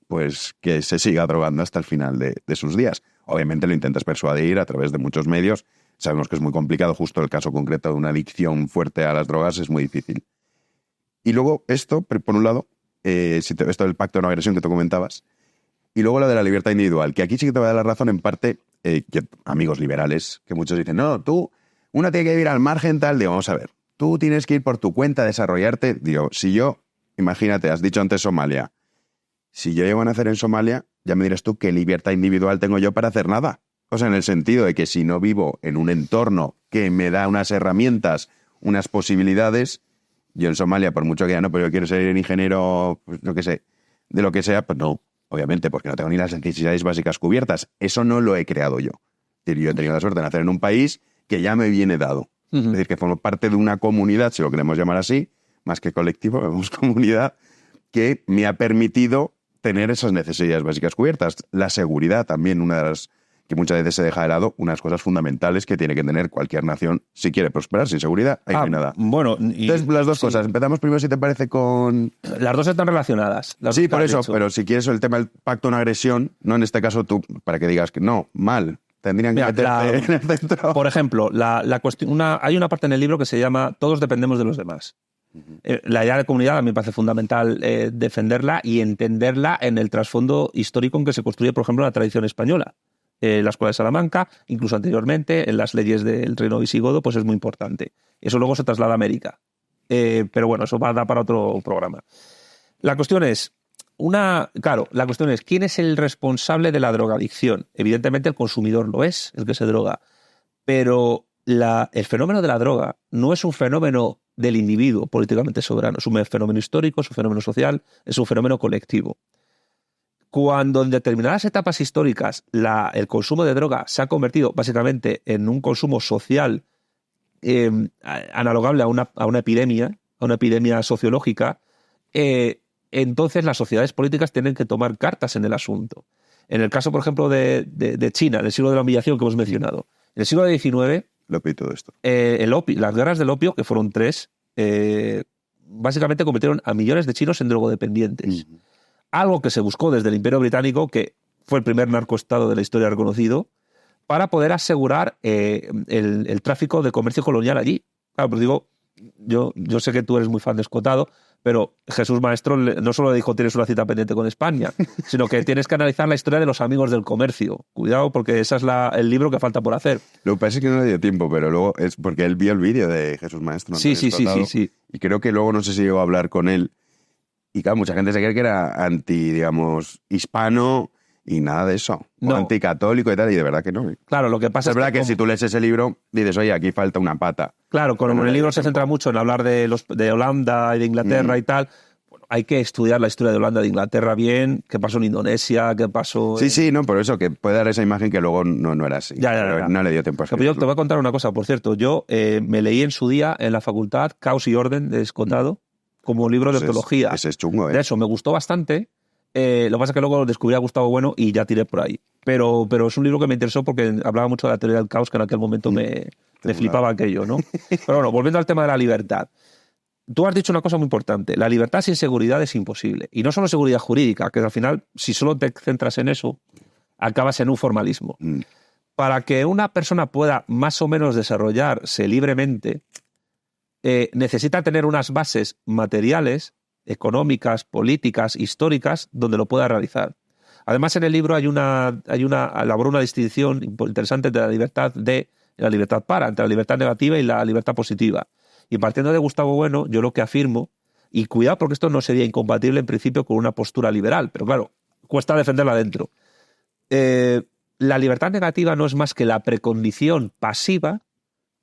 pues que se siga drogando hasta el final de sus días. Obviamente lo intentas persuadir a través de muchos medios. Sabemos que es muy complicado, justo el caso concreto de una adicción fuerte a las drogas es muy difícil. Y luego esto, por un lado, esto del pacto de no agresión que tú comentabas, y luego lo de la libertad individual, que aquí sí que te voy a dar la razón en parte, que amigos liberales, que muchos dicen, no, uno tiene que vivir al margen tal, digo, vamos a ver, tú tienes que ir por tu cuenta, desarrollarte, digo, si yo, imagínate, has dicho antes Somalia, si yo llego a nacer en Somalia, ya me dirás tú qué libertad individual tengo yo para hacer nada. O sea, en el sentido de que si no vivo en un entorno que me da unas herramientas, unas posibilidades, yo en Somalia, por mucho que ya no, pero yo quiero ser ingeniero, pues lo que sé, de lo que sea, pues no, obviamente, porque no tengo ni las necesidades básicas cubiertas. Eso no lo he creado yo. Es decir, yo he tenido la suerte de nacer en un país que ya me viene dado. Es decir, que formo parte de una comunidad, si lo queremos llamar así, más que colectivo, vemos comunidad, que me ha permitido tener esas necesidades básicas cubiertas. La seguridad también, una de las que muchas veces se deja de lado, unas cosas fundamentales que tiene que tener cualquier nación si quiere prosperar. Sin seguridad, ahí no hay nada. Bueno, entonces, las dos cosas. Empezamos primero, si te parece, con... Las dos están relacionadas. Sí, por eso, pero si quieres el tema del pacto de no agresión, no en este caso tú, para que digas que no, mal, tendrían que meterte en el centro. Por ejemplo, la cuestión, hay una parte en el libro que se llama Todos dependemos de los demás. La idea de comunidad a mí me parece fundamental defenderla y entenderla en el trasfondo histórico en que se construye, por ejemplo, la tradición española. La Escuela de Salamanca, incluso anteriormente, en las leyes del reino visigodo, pues es muy importante. Eso luego se traslada a América. Pero bueno, eso va a dar para otro programa. La cuestión es, ¿quién es el responsable de la drogadicción? Evidentemente el consumidor lo es, el que se droga. Pero el fenómeno de la droga no es un fenómeno del individuo políticamente soberano, es un fenómeno histórico, es un fenómeno social, es un fenómeno colectivo. Cuando en determinadas etapas históricas el consumo de droga se ha convertido básicamente en un consumo social analogable a una epidemia sociológica, entonces las sociedades políticas tienen que tomar cartas en el asunto. En el caso, por ejemplo, de China, en el siglo de la humillación que hemos mencionado, en el siglo XIX, todo esto. Las guerras del opio, que fueron 3, básicamente convirtieron a millones de chinos en drogodependientes. Algo que se buscó desde el Imperio Británico, que fue el primer narcoestado de la historia reconocido, para poder asegurar el tráfico de comercio colonial allí. Claro, pues digo, yo sé que tú eres muy fan de Escotado, pero Jesús Maestro no solo le dijo tienes una cita pendiente con España, sino que tienes que analizar la historia de los amigos del comercio. Cuidado, porque ese es el libro que falta por hacer. Lo que pasa es que no le dio tiempo, pero luego es porque él vio el vídeo de Jesús Maestro. Sí. Y creo que luego no sé si llegó a hablar con él. Y claro, mucha gente se cree que era hispano y nada de eso. O anticatólico y tal, y de verdad que no. Claro, lo que pasa es verdad que si tú lees ese libro, dices, oye, aquí falta una pata. Claro, como el libro se centra mucho en hablar de Holanda y de Inglaterra y tal, bueno, hay que estudiar la historia de Holanda y de Inglaterra bien, qué pasó en Indonesia, qué pasó... Sí, no, por eso, que puede dar esa imagen que luego no era así. Ya. No le dio tiempo a escribirlo. Yo te voy a contar una cosa, por cierto. Yo me leí en su día, en la facultad, Caos y Orden, de Escotado, como libro de teología. Ese es chungo, De eso, me gustó bastante. Lo que pasa es que luego descubrí a Gustavo Bueno y ya tiré por ahí. Pero es un libro que me interesó porque hablaba mucho de la teoría del caos, que en aquel momento me flipaba aquello, ¿no? Pero bueno, volviendo al tema de la libertad. Tú has dicho una cosa muy importante. La libertad sin seguridad es imposible. Y no solo seguridad jurídica, que al final, si solo te centras en eso, acabas en un formalismo. Para que una persona pueda más o menos desarrollarse libremente, necesita tener unas bases materiales, económicas, políticas, históricas, donde lo pueda realizar. Además, en el libro elaboró una distinción interesante entre la libertad para, entre la libertad negativa y la libertad positiva. Y partiendo de Gustavo Bueno, yo lo que afirmo, y cuidado porque esto no sería incompatible en principio con una postura liberal, pero claro, cuesta defenderla dentro. La libertad negativa no es más que la precondición pasiva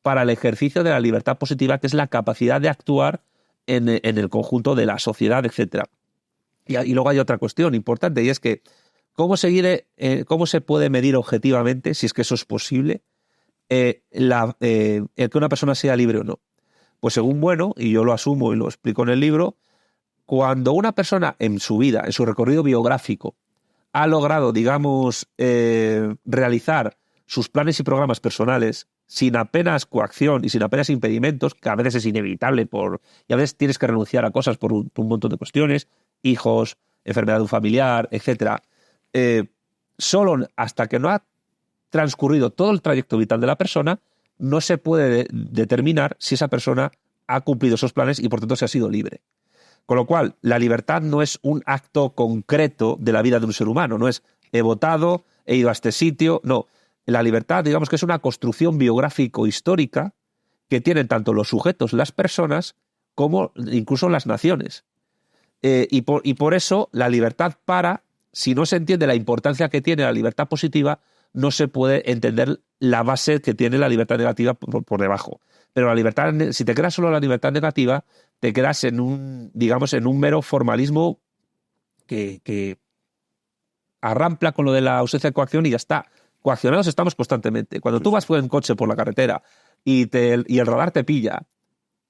para el ejercicio de la libertad positiva, que es la capacidad de actuar en el conjunto de la sociedad, etc. Y luego hay otra cuestión importante, y es que ¿cómo se puede medir objetivamente, si es que eso es posible, el que una persona sea libre o no? Pues según Bueno, y yo lo asumo y lo explico en el libro, cuando una persona en su vida, en su recorrido biográfico, ha logrado, digamos, realizar sus planes y programas personales sin apenas coacción y sin apenas impedimentos, que a veces es inevitable y a veces tienes que renunciar a cosas por un montón de cuestiones, hijos, enfermedad de un familiar, etc. Solo hasta que no ha transcurrido todo el trayecto vital de la persona, no se puede determinar si esa persona ha cumplido esos planes y por tanto se ha sido libre. Con lo cual, la libertad no es un acto concreto de la vida de un ser humano, no es he votado, he ido a este sitio, no. La libertad, digamos que es una construcción biográfico-histórica que tienen tanto los sujetos, las personas, como incluso las naciones. Y por eso la libertad si no se entiende la importancia que tiene la libertad positiva, no se puede entender la base que tiene la libertad negativa por debajo. Pero la libertad, si te quedas solo en la libertad negativa, te quedas en un mero formalismo que arrampla con lo de la ausencia de coacción y ya está. Coaccionados estamos constantemente. Cuando tú vas en coche por la carretera y el radar te pilla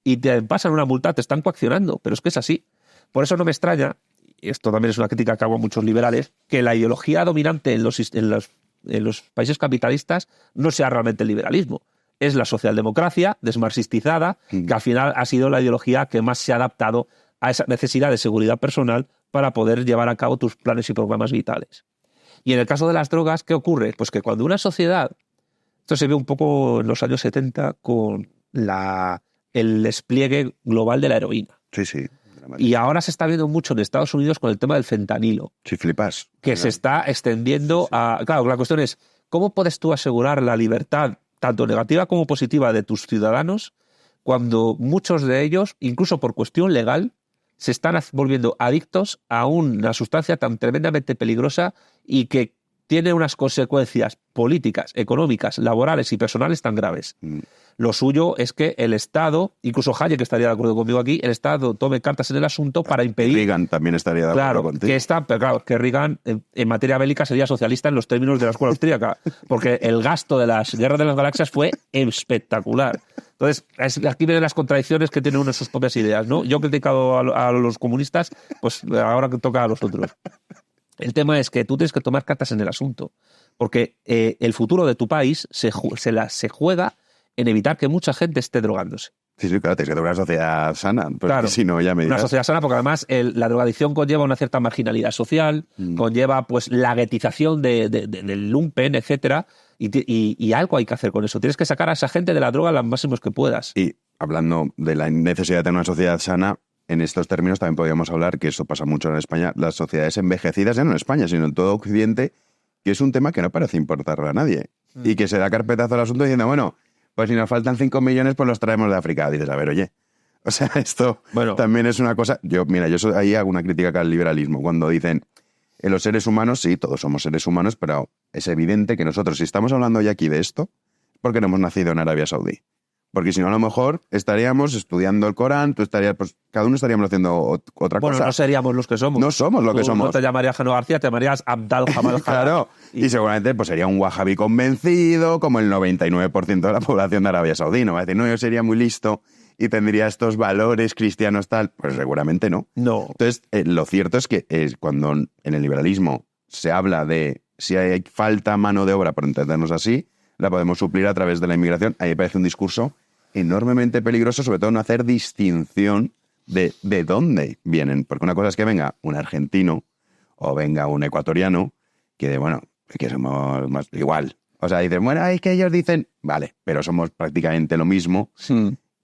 y te pasan una multa, te están coaccionando, pero es que es así. Por eso no me extraña, y esto también es una crítica que hago a muchos liberales, que la ideología dominante en los países capitalistas no sea realmente el liberalismo. Es la socialdemocracia desmarxistizada, que al final ha sido la ideología que más se ha adaptado a esa necesidad de seguridad personal para poder llevar a cabo tus planes y programas vitales. Y en el caso de las drogas, ¿qué ocurre? Pues que cuando una sociedad, esto se ve un poco en los años 70 con el despliegue global de la heroína. Sí, sí. Y ahora se está viendo mucho en Estados Unidos con el tema del fentanilo. Sí, flipas. Que se está extendiendo a... Claro, la cuestión es, ¿cómo puedes tú asegurar la libertad, tanto negativa como positiva, de tus ciudadanos cuando muchos de ellos, incluso por cuestión legal, se están volviendo adictos a una sustancia tan tremendamente peligrosa y que tiene unas consecuencias políticas, económicas, laborales y personales tan graves? Lo suyo es que el Estado, incluso Hayek estaría de acuerdo conmigo aquí, el Estado tome cartas en el asunto para impedir... Reagan también estaría de acuerdo contigo. Pero claro, que Reagan en materia bélica sería socialista en los términos de la escuela austríaca, porque el gasto de las guerras de las galaxias fue espectacular. Entonces, aquí vienen las contradicciones que tienen uno de sus propias ideas, ¿no? Yo he criticado a los comunistas, pues ahora que toca a los otros. El tema es que tú tienes que tomar cartas en el asunto, porque el futuro de tu país se juega en evitar que mucha gente esté drogándose. Sí, claro, tienes que tener una sociedad sana, porque claro, si no ya me dirás. Una sociedad sana, porque además la drogadicción conlleva una cierta marginalidad social, conlleva pues la guetización del lumpen, etcétera, y algo hay que hacer con eso. Tienes que sacar a esa gente de la droga lo máximo que puedas. Y hablando de la necesidad de tener una sociedad sana, en estos términos también podríamos hablar, que eso pasa mucho en España, las sociedades envejecidas, ya no en España, sino en todo Occidente, que es un tema que no parece importarle a nadie. Y que se da carpetazo al asunto diciendo, bueno, pues si nos faltan 5 millones, pues los traemos de África. Dices, a ver, oye, o sea, esto también es una cosa... Yo ahí hago una crítica al liberalismo, cuando dicen, en los seres humanos, sí, todos somos seres humanos, pero es evidente que nosotros, si estamos hablando ya aquí de esto, porque no hemos nacido en Arabia Saudí. Porque si no, a lo mejor estaríamos estudiando el Corán, tú estarías, pues cada uno estaríamos haciendo otra cosa. Bueno, no seríamos los que somos. No somos lo que somos. No te llamarías Jano García, te llamarías Abdal Jamal. Claro, y seguramente pues sería un wahabí convencido, como el 99% de la población de Arabia Saudí. No va a decir, no, yo sería muy listo y tendría estos valores cristianos tal. Pues seguramente no. No. Entonces, lo cierto es que cuando en el liberalismo se habla de si hay falta mano de obra, por entendernos así, la podemos suplir a través de la inmigración. Ahí me parece un discurso enormemente peligroso, sobre todo no hacer distinción de dónde vienen. Porque una cosa es que venga un argentino o venga un ecuatoriano que somos más igual. O sea, dicen, bueno, es que ellos dicen, vale, pero somos prácticamente lo mismo.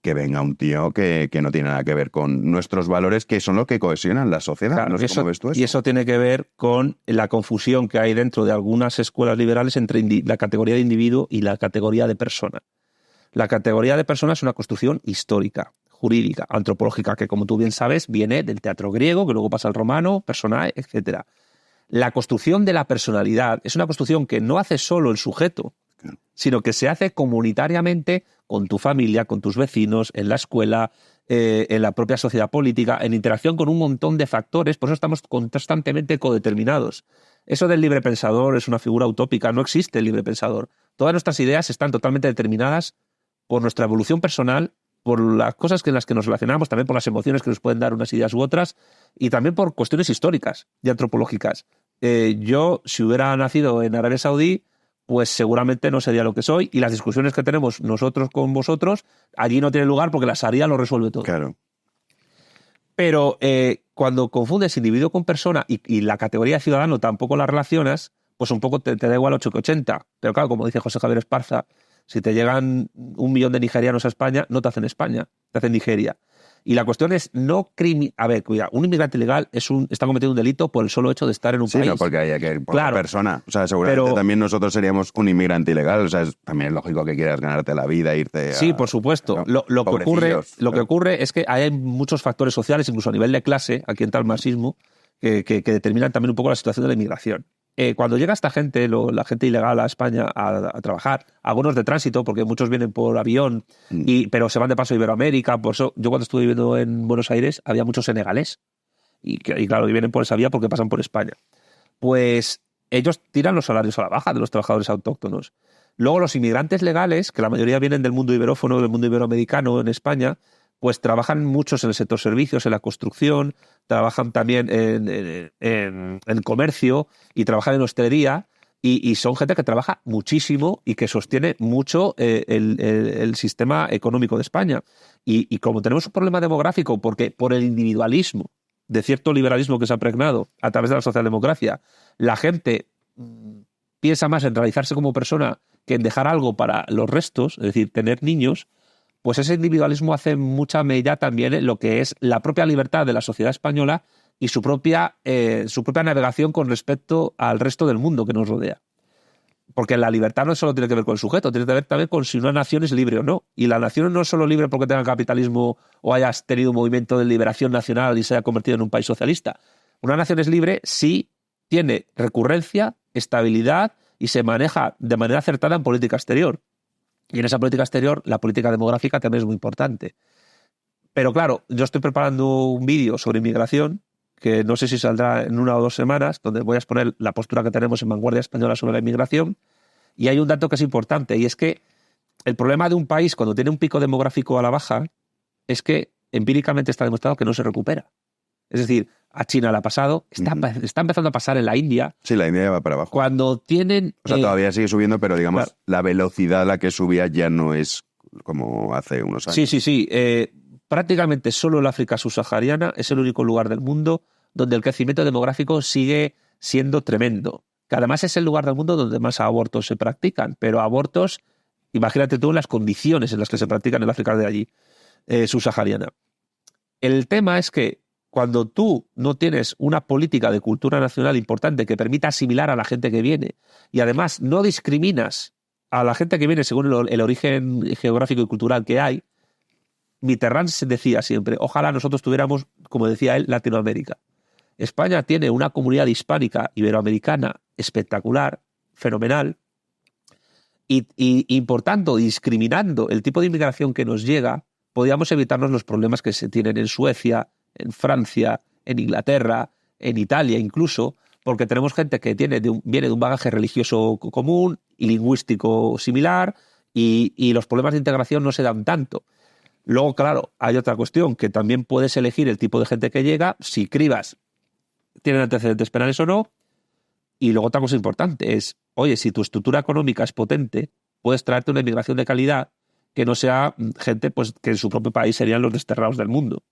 que venga un tío que no tiene nada que ver con nuestros valores, que son los que cohesionan la sociedad. Claro, no sé cómo ves tú eso. Y eso tiene que ver con la confusión que hay dentro de algunas escuelas liberales entre la categoría de individuo y la categoría de persona. La categoría de persona es una construcción histórica, jurídica, antropológica, que como tú bien sabes viene del teatro griego, que luego pasa al romano, personae, etc. La construcción de la personalidad es una construcción que no hace solo el sujeto, sino que se hace comunitariamente con tu familia, con tus vecinos, en la escuela, en la propia sociedad política, en interacción con un montón de factores. Por eso estamos constantemente codeterminados. Eso del libre pensador es una figura utópica, no existe el libre pensador. Todas nuestras ideas están totalmente determinadas por nuestra evolución personal, por las cosas en las que nos relacionamos, también por las emociones que nos pueden dar unas ideas u otras, y también por cuestiones históricas y antropológicas. Yo, si hubiera nacido en Arabia Saudí, pues seguramente no sería lo que soy, y las discusiones que tenemos nosotros con vosotros allí no tienen lugar porque la Sharia lo resuelve todo. Claro. Pero cuando confundes individuo con persona y la categoría de ciudadano tampoco la relacionas, pues un poco te da igual 8 que 80. Pero claro, como dice José Javier Esparza, si te llegan 1 millón de nigerianos a España, no te hacen España, te hacen Nigeria. Y la cuestión es no A ver, cuidado, un inmigrante ilegal está cometiendo un delito por el solo hecho de estar en un país. Sí, no, porque hay que por claro, persona. O sea, seguramente también nosotros seríamos un inmigrante ilegal. O sea, también es lógico que quieras ganarte la vida, irte a... Sí, por supuesto. ¿no? Lo que ocurre es que hay muchos factores sociales, incluso a nivel de clase, aquí entra el marxismo, que determinan también un poco la situación de la inmigración. Cuando llega esta gente, la gente ilegal a España a trabajar, algunos de tránsito, porque muchos vienen por avión, pero se van de paso a Iberoamérica. Por eso, yo cuando estuve viviendo en Buenos Aires, había muchos senegalés. Y claro, vienen por esa vía porque pasan por España. Pues ellos tiran los salarios a la baja de los trabajadores autóctonos. Luego los inmigrantes legales, que la mayoría vienen del mundo iberófono, del mundo iberoamericano en España, pues trabajan muchos en el sector servicios, en la construcción, trabajan también en comercio y trabajan en hostelería y son gente que trabaja muchísimo y que sostiene mucho el sistema económico de España. Y como tenemos un problema demográfico, porque por el individualismo de cierto liberalismo que se ha pregnado a través de la socialdemocracia, la gente piensa más en realizarse como persona que en dejar algo para los restos, es decir, tener niños, pues ese individualismo hace mucha mella también en lo que es la propia libertad de la sociedad española y su propia navegación con respecto al resto del mundo que nos rodea. Porque la libertad no solo tiene que ver con el sujeto, tiene que ver también con si una nación es libre o no. Y la nación no es solo libre porque tenga capitalismo o hayas tenido un movimiento de liberación nacional y se haya convertido en un país socialista. Una nación es libre si tiene recurrencia, estabilidad y se maneja de manera acertada en política exterior. Y en esa política exterior, la política demográfica también es muy importante. Pero claro, yo estoy preparando un vídeo sobre inmigración, que no sé si saldrá en 1 o 2 semanas, donde voy a exponer la postura que tenemos en Vanguardia Española sobre la inmigración. Y hay un dato que es importante, y es que el problema de un país cuando tiene un pico demográfico a la baja es que empíricamente está demostrado que no se recupera. Es decir, a China le ha pasado, está empezando a pasar en la India. Sí, la India va para abajo. Cuando tienen... O sea, todavía sigue subiendo, pero digamos, claro, la velocidad a la que subía ya no es como hace unos años. Sí. Prácticamente solo el África subsahariana es el único lugar del mundo donde el crecimiento demográfico sigue siendo tremendo. Que además es el lugar del mundo donde más abortos se practican, pero abortos, imagínate tú las condiciones en las que se practican en el África de allí, subsahariana. El tema es que cuando tú no tienes una política de cultura nacional importante que permita asimilar a la gente que viene y además no discriminas a la gente que viene según el origen geográfico y cultural que hay, Mitterrand decía siempre, ojalá nosotros tuviéramos, como decía él, Latinoamérica. España tiene una comunidad hispánica iberoamericana espectacular, fenomenal, y por tanto, discriminando el tipo de inmigración que nos llega, podríamos evitarnos los problemas que se tienen en Suecia, en Francia, en Inglaterra, en Italia incluso, porque tenemos gente que viene de un bagaje religioso común y lingüístico similar, y los problemas de integración no se dan tanto. Luego, claro, hay otra cuestión, que también puedes elegir el tipo de gente que llega, si cribas tienen antecedentes penales o no, y luego otra cosa importante es, oye, si tu estructura económica es potente, puedes traerte una inmigración de calidad que no sea gente pues, que en su propio país serían los desterrados del mundo.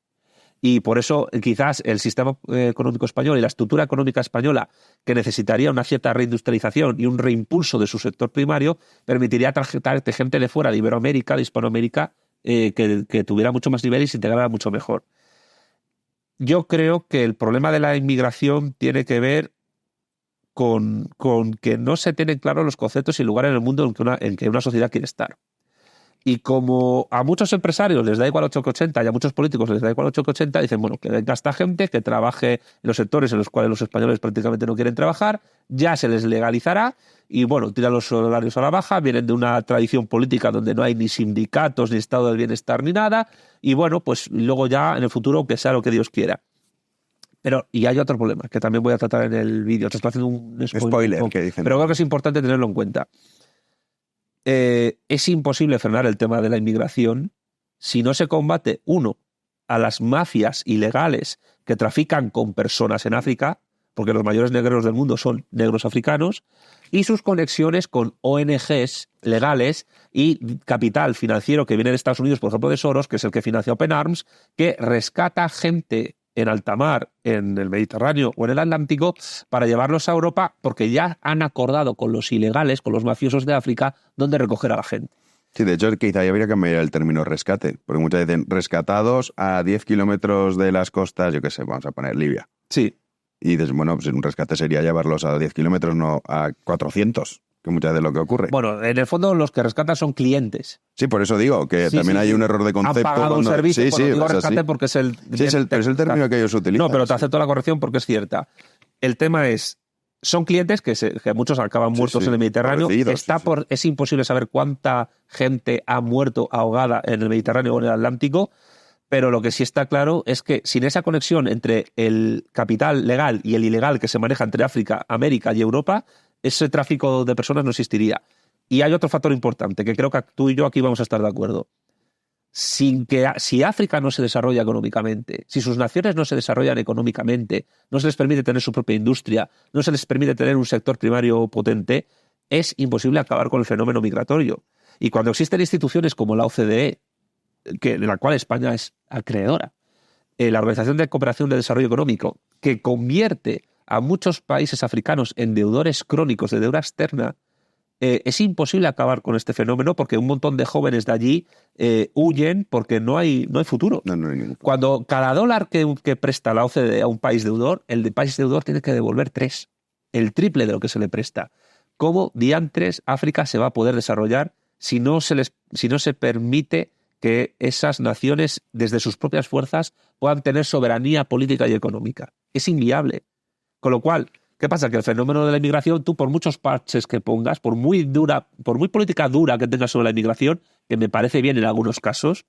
Y por eso quizás el sistema económico español y la estructura económica española, que necesitaría una cierta reindustrialización y un reimpulso de su sector primario, permitiría traerte gente de fuera, de Iberoamérica, de Hispanoamérica, que tuviera mucho más nivel y se integrara mucho mejor. Yo creo que el problema de la inmigración tiene que ver con que no se tienen claros los conceptos y lugares en el mundo en que una sociedad quiere estar. Y como a muchos empresarios les da igual 8,80 y a muchos políticos les da igual 8,80, dicen, bueno, que venga esta gente, que trabaje en los sectores en los cuales los españoles prácticamente no quieren trabajar, ya se les legalizará y, bueno, tiran los salarios a la baja, vienen de una tradición política donde no hay ni sindicatos, ni estado del bienestar, ni nada, y, bueno, pues luego ya en el futuro que sea lo que Dios quiera. Pero, y hay otro problema, que también voy a tratar en el vídeo. Te estoy haciendo un spoiler que dicen. Pero creo que es importante tenerlo en cuenta. Es imposible frenar el tema de la inmigración si no se combate, uno, a las mafias ilegales que trafican con personas en África, porque los mayores negros del mundo son negros africanos, y sus conexiones con ONGs legales y capital financiero que viene de Estados Unidos, por ejemplo de Soros, que es el que financia Open Arms, que rescata gente en alta mar, en el Mediterráneo o en el Atlántico, para llevarlos a Europa, porque ya han acordado con los ilegales, con los mafiosos de África, dónde recoger a la gente. Sí, de hecho, quizá ya habría que cambiar el término rescate, porque muchas veces dicen rescatados a 10 kilómetros de las costas, yo qué sé, vamos a poner Libia. Sí. Y dices, bueno, pues un rescate sería llevarlos a 10 kilómetros, no a 400, que muchas veces es lo que ocurre. Bueno, en el fondo los que rescatan son clientes. Sí, por eso digo que también hay un error de concepto. Han pagado un servicio, digo rescate sí. porque es el... Sí, pero es el término que ellos utilizan. No, pero te acepto la corrección porque es cierta. El tema es, son clientes que muchos acaban muertos en el Mediterráneo. Es imposible saber cuánta gente ha muerto ahogada en el Mediterráneo o en el Atlántico, pero lo que sí está claro es que sin esa conexión entre el capital legal y el ilegal que se maneja entre África, América y Europa, ese tráfico de personas no existiría. Y hay otro factor importante, que creo que tú y yo aquí vamos a estar de acuerdo. Si África no se desarrolla económicamente, si sus naciones no se desarrollan económicamente, no se les permite tener su propia industria, no se les permite tener un sector primario potente, es imposible acabar con el fenómeno migratorio. Y cuando existen instituciones como la OCDE, de la cual España es acreedora, la Organización de Cooperación de Desarrollo Económico, que convierte a muchos países africanos en deudores crónicos de deuda externa, es imposible acabar con este fenómeno porque un montón de jóvenes de allí huyen porque no hay futuro. No hay ningún futuro. Cuando cada dólar que presta la OCDE a un país deudor, el de país deudor tiene que devolver 3, el triple de lo que se le presta. ¿Cómo diantres África se va a poder desarrollar si no se permite que esas naciones, desde sus propias fuerzas, puedan tener soberanía política y económica? Es inviable. Con lo cual, ¿qué pasa? Que el fenómeno de la inmigración, tú por muchos parches que pongas, por muy política dura que tengas sobre la inmigración, que me parece bien en algunos casos,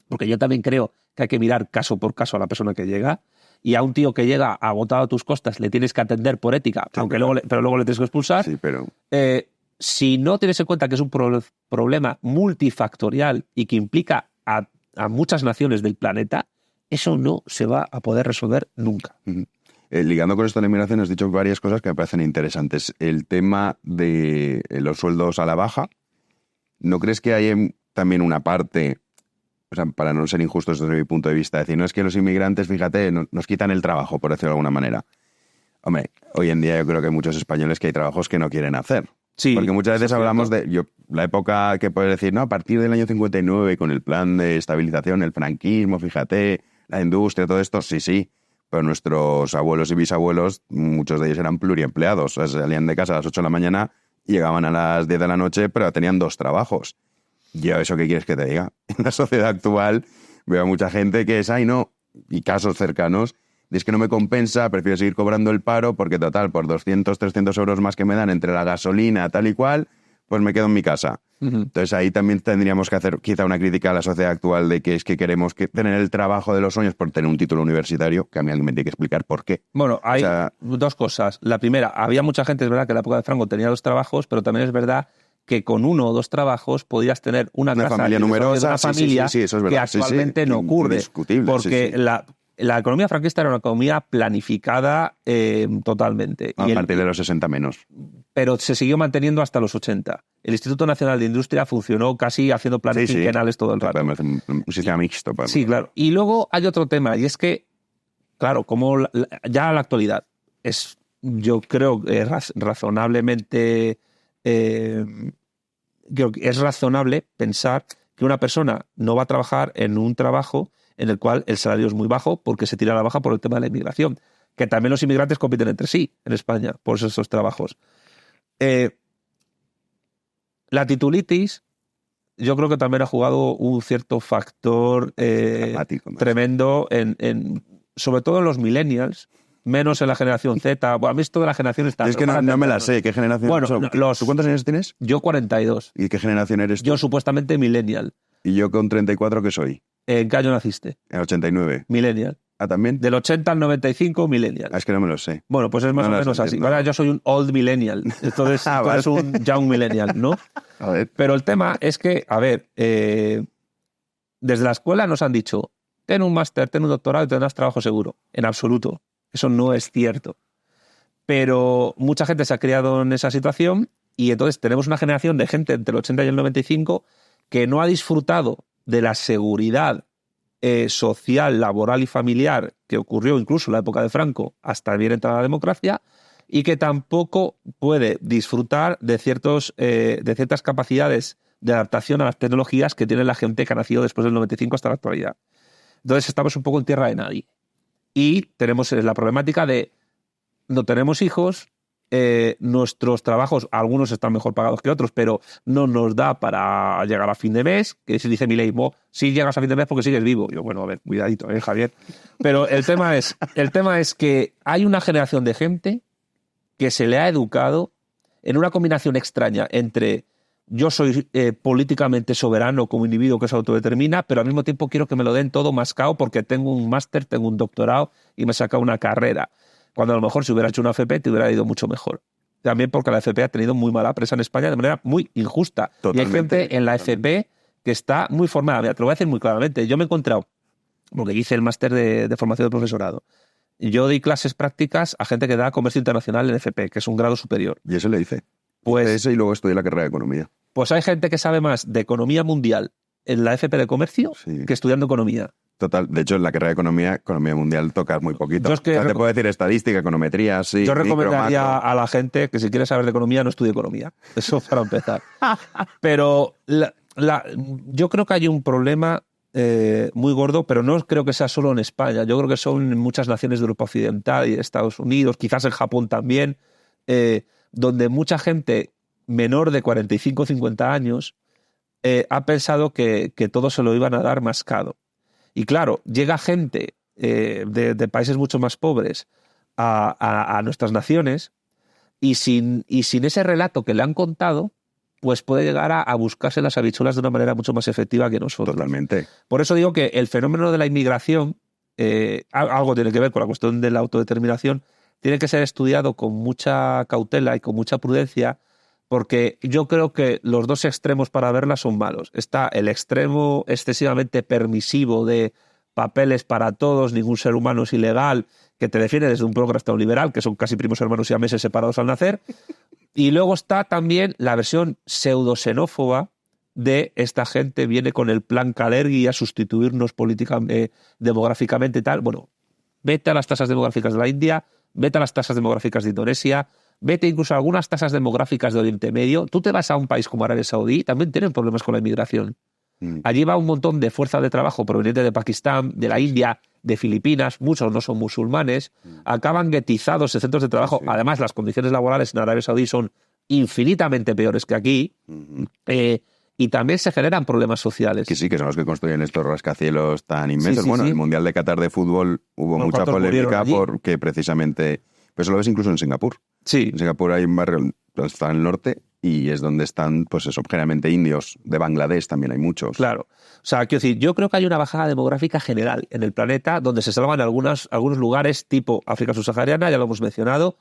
porque yo también creo que hay que mirar caso por caso a la persona que llega, y a un tío que llega agotado a tus costas le tienes que atender por ética, sí, pero luego le tienes que expulsar. Sí, pero... si no tienes en cuenta que es un problema multifactorial y que implica a muchas naciones del planeta, eso no se va a poder resolver nunca. Uh-huh. Ligando con esto de la inmigración, has dicho varias cosas que me parecen interesantes. El tema de los sueldos a la baja, ¿no crees que hay también una parte, o sea, para no ser injustos desde mi punto de vista, decir, no es que los inmigrantes, fíjate, nos quitan el trabajo, por decirlo de alguna manera? Hombre, hoy en día yo creo que hay muchos españoles que hay trabajos que no quieren hacer. Sí, porque muchas veces hablamos de la época que puedes decir, no, a partir del año 59, con el plan de estabilización, el franquismo, fíjate, la industria, todo esto, sí. Pero nuestros abuelos y bisabuelos, muchos de ellos eran pluriempleados. O sea, salían de casa a las 8 de la mañana y llegaban a las 10 de la noche, pero tenían 2 trabajos. Yo, ¿eso qué quieres que te diga? En la sociedad actual veo a mucha gente que es, y casos cercanos, es que no me compensa, prefiero seguir cobrando el paro porque, total, por 200, 300 euros más que me dan entre la gasolina, tal y cual, pues me quedo en mi casa. Uh-huh. Entonces ahí también tendríamos que hacer quizá una crítica a la sociedad actual de que es que queremos tener el trabajo de los sueños por tener un título universitario, que a mí alguien me tiene que explicar por qué. Bueno, hay 2 cosas. La primera, había mucha gente, es verdad, que en la época de Franco tenía 2 trabajos, pero también es verdad que con 1 o 2 trabajos podías tener una casa familia numerosa, una familia sí, eso es verdad. Que actualmente no ocurre. Porque la economía franquista era una economía planificada totalmente. A partir de los 60 menos. Pero se siguió manteniendo hasta los 80. El Instituto Nacional de Industria funcionó casi haciendo planes quinquenales todo el rato. Un sistema mixto. Sí, claro. Y luego hay otro tema, y es que, claro, como ya en la actualidad, yo creo que razonablemente... creo que es razonable pensar que una persona no va a trabajar en un trabajo en el cual el salario es muy bajo porque se tira a la baja por el tema de la inmigración, que también los inmigrantes compiten entre sí en España por esos trabajos. La titulitis yo creo que también ha jugado un cierto factor tremendo, sobre todo en los millennials, menos en la generación Z. Bueno, a mí esto de la generación está... Es que no me la sé. ¿Qué generación? Bueno, ¿Tú cuántos años tienes? Yo 42. ¿Y qué generación eres tú? Yo supuestamente millennial. ¿Y yo con 34 qué soy? ¿En qué año naciste? En 89. Millennial. ¿Ah, también? Del 80 al 95, millennial. Es que no me lo sé. Bueno, pues es más o menos así. Ahora yo soy un old millennial. Entonces tú eres un young millennial, ¿no? A ver. Pero el tema es que, a ver, desde la escuela nos han dicho, ten un máster, ten un doctorado y tendrás trabajo seguro. En absoluto. Eso no es cierto. Pero mucha gente se ha criado en esa situación y entonces tenemos una generación de gente entre el 80 y el 95 que no ha disfrutado de la seguridad social, laboral y familiar que ocurrió incluso en la época de Franco hasta bien entrada la democracia y que tampoco puede disfrutar de ciertas capacidades de adaptación a las tecnologías que tiene la gente que ha nacido después del 95 hasta la actualidad. Entonces estamos un poco en tierra de nadie. Y tenemos la problemática de no tenemos hijos, nuestros trabajos, algunos están mejor pagados que otros, pero no nos da para llegar a fin de mes, que si dice Milei, si llegas a fin de mes porque sigues vivo. Yo, bueno, a ver, cuidadito, Javier. Pero el tema es que hay una generación de gente que se le ha educado en una combinación extraña entre yo soy políticamente soberano como individuo que se autodetermina, pero al mismo tiempo quiero que me lo den todo mascado porque tengo un máster, tengo un doctorado y me he sacado una carrera. Cuando a lo mejor si hubiera hecho una FP te hubiera ido mucho mejor. También porque la FP ha tenido muy mala prensa en España de manera muy injusta. Totalmente, y hay gente en la FP que está muy formada. Mira, te lo voy a decir muy claramente. Yo me he encontrado, porque hice el máster de formación de profesorado, yo di clases prácticas a gente que da comercio internacional en FP, que es un grado superior. ¿Y eso le hice? Pues, ese y luego estudié la carrera de economía. Pues hay gente que sabe más de economía mundial en la FP de comercio que estudiando economía. Total. De hecho, en la carrera de economía mundial tocas muy poquito. Yo es que te puedo decir estadística, econometría, sí. Yo recomendaría a la gente que si quiere saber de economía no estudie economía. Eso para empezar. Pero yo creo que hay un problema muy gordo, pero no creo que sea solo en España. Yo creo que son en muchas naciones de Europa Occidental y de Estados Unidos, quizás en Japón también, donde mucha gente menor de 45 o 50 años ha pensado que todo se lo iban a dar mascado. Y claro, llega gente de países mucho más pobres a nuestras naciones y sin ese relato que le han contado, pues puede llegar a buscarse las habichuelas de una manera mucho más efectiva que nosotros. Totalmente. Por eso digo que el fenómeno de la inmigración, algo tiene que ver con la cuestión de la autodeterminación, tiene que ser estudiado con mucha cautela y con mucha prudencia, porque yo creo que los dos extremos para verla son malos. Está el extremo excesivamente permisivo de papeles para todos, ningún ser humano es ilegal, que te defiende desde un programa liberal, que son casi primos hermanos siameses separados al nacer. Y luego está también la versión pseudo-xenófoba de esta gente viene con el plan Kalergi a sustituirnos demográficamente y tal. Bueno, vete a las tasas demográficas de la India, vete a las tasas demográficas de Indonesia, vete incluso a algunas tasas demográficas de Oriente Medio. Tú te vas a un país como Arabia Saudí, también tienen problemas con la inmigración. Allí va un montón de fuerza de trabajo proveniente de Pakistán, de la India, de Filipinas, muchos no son musulmanes, acaban guetizados en centros de trabajo. Sí. Además, las condiciones laborales en Arabia Saudí son infinitamente peores que aquí. Y también se generan problemas sociales. Que sí, que son los que construyen estos rascacielos tan inmensos. Sí, el Mundial de Qatar de fútbol hubo mucha polémica porque precisamente... Pero eso lo ves incluso en Singapur. Sí. En Singapur hay un barrio donde está en el norte y es donde están, pues eso, generalmente indios. De Bangladesh también hay muchos. Claro. O sea, quiero decir, yo creo que hay una bajada demográfica general en el planeta donde se salvan algunos lugares tipo África subsahariana, ya lo hemos mencionado.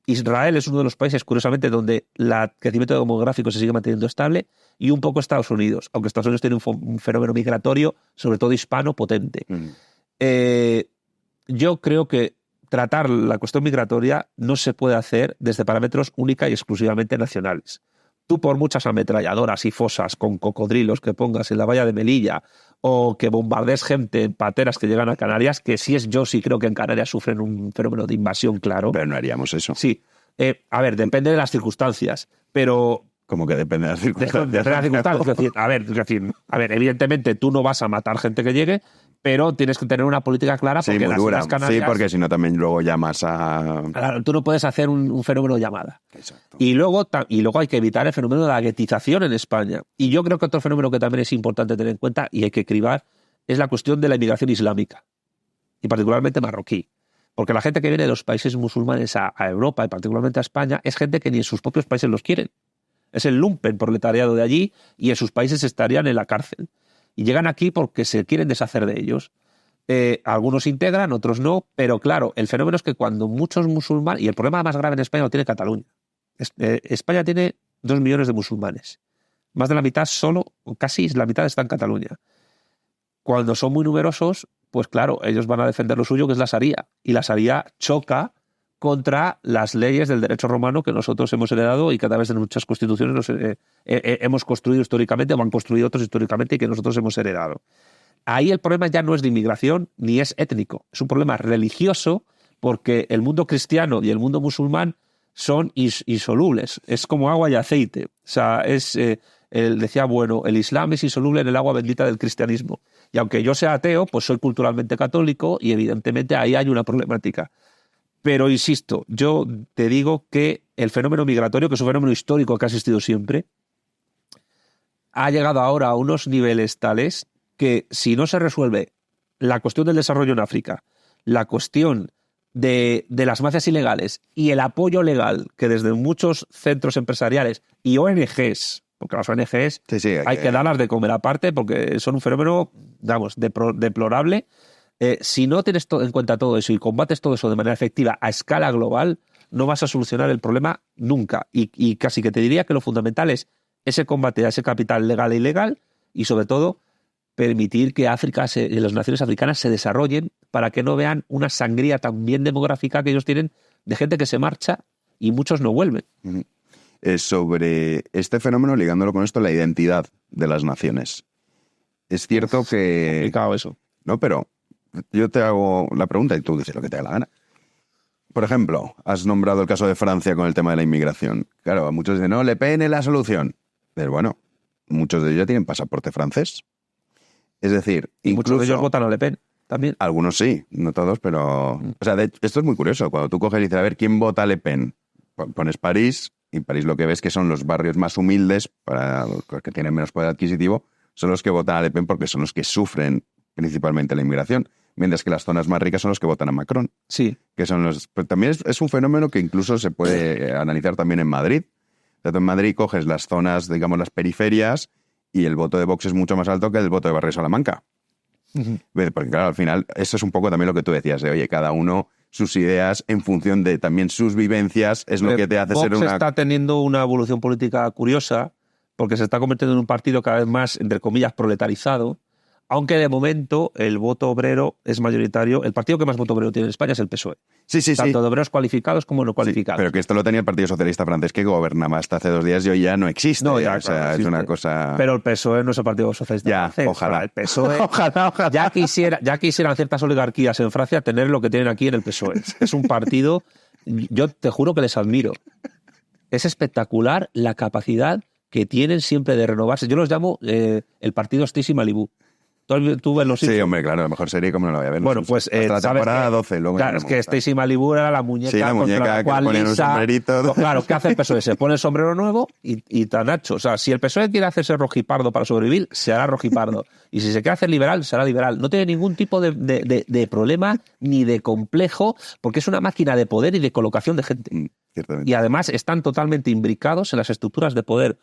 Israel es uno de los países, curiosamente, donde el crecimiento demográfico se sigue manteniendo estable, y un poco Estados Unidos, aunque Estados Unidos tiene un fenómeno migratorio, sobre todo hispano, potente. Yo creo que tratar la cuestión migratoria no se puede hacer desde parámetros única y exclusivamente nacionales. Tú, por muchas ametralladoras y fosas con cocodrilos que pongas en la valla de Melilla o que bombardees gente en pateras que llegan a Canarias, que yo sí creo que en Canarias sufren un fenómeno de invasión, claro. Pero no haríamos eso. Sí. A ver, depende de las circunstancias, pero Como que depende de las circunstancias. Depende de las circunstancias. A ver, evidentemente tú no vas a matar gente que llegue, pero tienes que tener una política clara porque muy dura. Islas Canarias... Sí, porque si no también luego llamas a... Claro, tú no puedes hacer un fenómeno de llamada. Exacto. Y luego hay que evitar el fenómeno de la guetización en España. Y yo creo que otro fenómeno que también es importante tener en cuenta y hay que cribar es la cuestión de la inmigración islámica, y particularmente marroquí. Porque la gente que viene de los países musulmanes a Europa y particularmente a España es gente que ni en sus propios países los quieren. Es el lumpen proletariado de allí y en sus países estarían en la cárcel. Y llegan aquí porque se quieren deshacer de ellos. Algunos integran, otros no, pero claro, el fenómeno es que cuando muchos musulmanes, y el problema más grave en España lo tiene Cataluña. España tiene 2 millones de musulmanes. Más de la mitad casi la mitad está en Cataluña. Cuando son muy numerosos, pues claro, ellos van a defender lo suyo, que es la Sharia. Y la Sharia choca contra las leyes del derecho romano que nosotros hemos heredado y que a través de muchas constituciones hemos construido históricamente, o han construido otros históricamente y que nosotros hemos heredado. Ahí el problema ya no es de inmigración ni es étnico, es un problema religioso porque el mundo cristiano y el mundo musulmán son insolubles, es como agua y aceite. O sea, él decía, bueno, el Islam es insoluble en el agua bendita del cristianismo. Y aunque yo sea ateo, pues soy culturalmente católico y evidentemente ahí hay una problemática. Pero insisto, yo te digo que el fenómeno migratorio, que es un fenómeno histórico que ha existido siempre, ha llegado ahora a unos niveles tales que si no se resuelve la cuestión del desarrollo en África, la cuestión de las mafias ilegales y el apoyo legal que desde muchos centros empresariales y ONGs, porque las ONGs hay que darlas de comer aparte porque son un fenómeno, digamos, deplorable. Si no tienes en cuenta todo eso y combates todo eso de manera efectiva a escala global, no vas a solucionar el problema nunca. Y casi que te diría que lo fundamental es ese combate a ese capital legal e ilegal y, sobre todo, permitir que África y las naciones africanas se desarrollen para que no vean una sangría también demográfica que ellos tienen de gente que se marcha y muchos no vuelven. Sobre este fenómeno, ligándolo con esto, la identidad de las naciones. Es cierto que... Es complicado eso. No, pero... Yo te hago la pregunta y tú dices lo que te dé la gana. Por ejemplo, has nombrado el caso de Francia con el tema de la inmigración. Claro, muchos dicen, no, Le Pen es la solución. Pero bueno, muchos de ellos ya tienen pasaporte francés. Es decir, y incluso... muchos de ellos votan a Le Pen también. Algunos sí, no todos, pero... O sea, esto es muy curioso. Cuando tú coges y dices, a ver, ¿quién vota a Le Pen? Pones París, y París lo que ves que son los barrios más humildes, para los que tienen menos poder adquisitivo, son los que votan a Le Pen porque son los que sufren principalmente la inmigración. Mientras que las zonas más ricas son los que votan a Macron. Sí. Que son pero también es un fenómeno que incluso se puede analizar también en Madrid. O sea, tú en Madrid coges las zonas, digamos, las periferias, y el voto de Vox es mucho más alto que el voto de Barrio Salamanca. Porque claro, al final, eso es un poco también lo que tú decías, de oye, cada uno sus ideas en función de también sus vivencias es lo que te hace Vox ser una... Vox está teniendo una evolución política curiosa porque se está convirtiendo en un partido cada vez más, entre comillas, proletarizado. Aunque de momento el voto obrero es mayoritario. El partido que más voto obrero tiene en España es el PSOE. Sí. Tanto de obreros cualificados como no cualificados. Sí, pero que esto lo tenía el Partido Socialista francés que gobernaba hasta hace 2 días y hoy ya no existe. No, ya, o sea, claro, es existe. una cosa... Pero el PSOE no es el Partido Socialista francés. Ojalá. O sea, el PSOE... ojalá. Ya quisieran ciertas oligarquías en Francia tener lo que tienen aquí en el PSOE. Es un partido... Yo te juro que les admiro. Es espectacular la capacidad que tienen siempre de renovarse. Yo los llamo el partido Stacy Malibu. ¿Tú ves los Simpsons? Sí, hombre, claro, la mejor serie como no la voy a ver. Bueno, pues... hasta la temporada 12. Luego claro, es que Stacy Malibu era la muñeca... Sí, la muñeca que ponían un sombrerito. Claro, ¿qué hace el PSOE? Se pone el sombrero nuevo y tan ancho. O sea, si el PSOE quiere hacerse rojipardo para sobrevivir, se hará rojipardo. Y si se quiere hacer liberal, será liberal. No tiene ningún tipo de problema ni de complejo, porque es una máquina de poder y de colocación de gente. Ciertamente. Y además están totalmente imbricados en las estructuras de poder